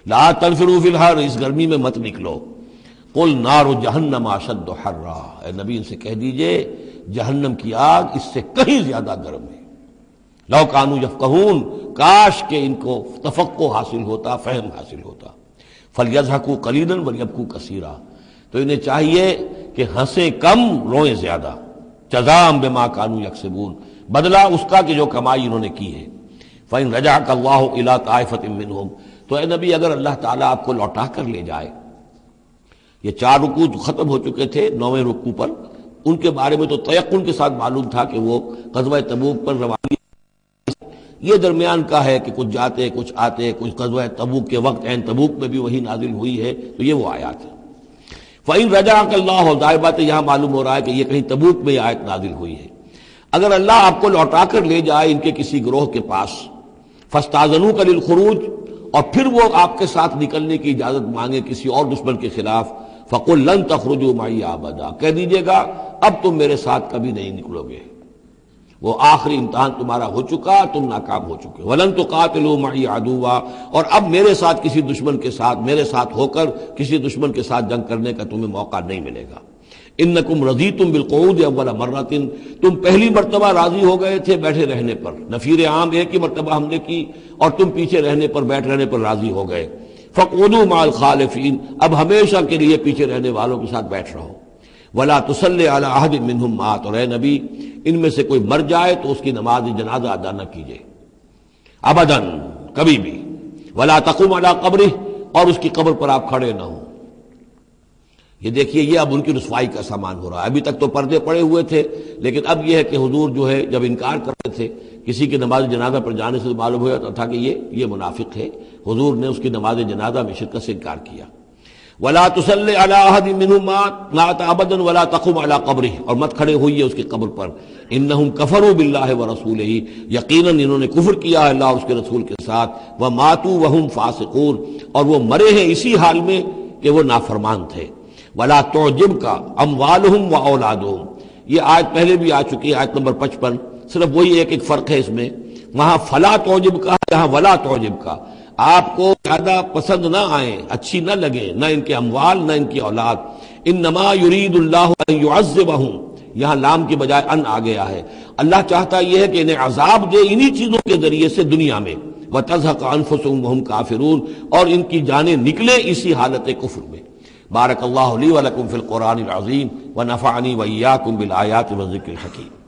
لا تنفروا فی الحر، اس گرمی میں مت نکلو، قل نار جہنم اشد حرا، اے نبی ان سے کہہ دیجئے جہنم کی آگ اس سے کہیں زیادہ گرم ہے، لو کانوا یفقہون، کاش کہ ان کو تفقہ حاصل ہوتا، فہم حاصل ہوتا، فلیضحکوا قلیلا ولیبکوا کثیرا، تو انہیں چاہیے کہ ہنسیں کم روئیں زیادہ، جزاء بما کانوا یکسبون، بدلہ اس کا کہ جو کمائی انہوں نے کی ہے۔ فإن رجعک اللہ الی طائفۃ منہم، تو اے نبی اگر اللہ تعالیٰ آپ کو لوٹا کر لے جائے، یہ 4 رکوع ختم ہو چکے تھے، 9ویں رکوع پر ان کے بارے میں تو تیقن کے ساتھ معلوم تھا کہ وہ غزوہ تبوک پر روانگی، یہ درمیان کا ہے کہ کچھ جاتے کچھ آتے، کچھ غزوہ تبوک کے وقت عین تبوک میں بھی وہی نازل ہوئی ہے، تو یہ وہ آیات ہے۔ فإن رجعک اللہ، ظاہر بات ہے یہاں معلوم ہو رہا ہے کہ یہ کہیں تبوک میں یہ آیت نازل ہوئی ہے۔ اگر اللہ آپ کو لوٹا کر لے جائے ان کے کسی گروہ کے پاس، فاستاذنوک للخروج، اور پھر وہ آپ کے ساتھ نکلنے کی اجازت مانگے کسی اور دشمن کے خلاف، فقل لن تخرجوا معی ابدا، کہہ دیجیے گا اب تم میرے ساتھ کبھی نہیں نکلو گے، وہ آخری امتحان تمہارا ہو چکا، تم ناکام ہو چکے، ولن تقاتلوا معی عدوا، اور اب میرے ساتھ کسی دشمن کے ساتھ، میرے ساتھ ہو کر کسی دشمن کے ساتھ جنگ کرنے کا تمہیں موقع نہیں ملے گا۔ انکم رضیتم بالقعود اول مرۃ، تم پہلی مرتبہ راضی ہو گئے تھے بیٹھے رہنے پر، نفیر عام ایک ہی مرتبہ ہم نے کی اور تم پیچھے رہنے پر، بیٹھ رہنے پر راضی ہو گئے، فقعدوا مع الخالفین، اب ہمیشہ کے لیے پیچھے رہنے والوں کے ساتھ بیٹھ رہو، ولا تصلی علی احد منہم مات، اور اے نبی ان میں سے کوئی مر جائے تو اس کی نماز جنازہ ادا نہ کیجیے ابداً، کبھی بھی، ولا تقم علی قبرہ، اور اس کی قبر پر آپ کھڑے نہ ہوں۔ یہ دیکھیے یہ اب ان کی رسوائی کا سامان ہو رہا ہے، ابھی تک تو پردے پڑے ہوئے تھے، لیکن اب یہ ہے کہ حضور جو ہے جب انکار کرتے تھے کسی کی نماز جنازہ پر جانے سے معلوم ہو جاتا تھا کہ یہ منافق ہے، حضور نے اس کی نماز جنازہ میں شرکت سے انکار کیا۔ ولا تصلی علی احد منہم مات ابدا ولا تقم علی قبرہ، اور مت کھڑے ہوئیے اس کی قبر پر، انہم کفروا باللہ ورسولہ، یقیناً انہوں نے کفر کیا ہے اللہ اور اس کے رسول کے ساتھ، وماتوا وہم فاسقون، اور وہ مرے ہیں اسی حال میں کہ وہ نافرمان تھے۔ ولا تعجبک اموالہم واولادہم، یہ آیت پہلے بھی آ چکی ہے، آیت نمبر 55، صرف وہی ایک فرق ہے اس میں، وہاں فلا تعجب کا، یہاں ولا تعجب کا، آپ کو زیادہ پسند نہ آئیں، اچھی نہ لگیں، نہ ان کے اموال نہ ان کی اولاد، انما یرید اللہ ان یعذبہم، یہاں لام کی بجائے ان آ گیا ہے، اللہ چاہتا یہ ہے کہ انہیں عذاب دے انہی چیزوں کے ذریعے سے دنیا میں، وتزہق انفسہم وہم کافرون، اور ان کی جانیں نکلیں اسی حالت کفر میں۔ بارک اللہ لی ولکم فی القرآن العظیم ونفعنی وإیاکم بالآیات والذکر الحکیم۔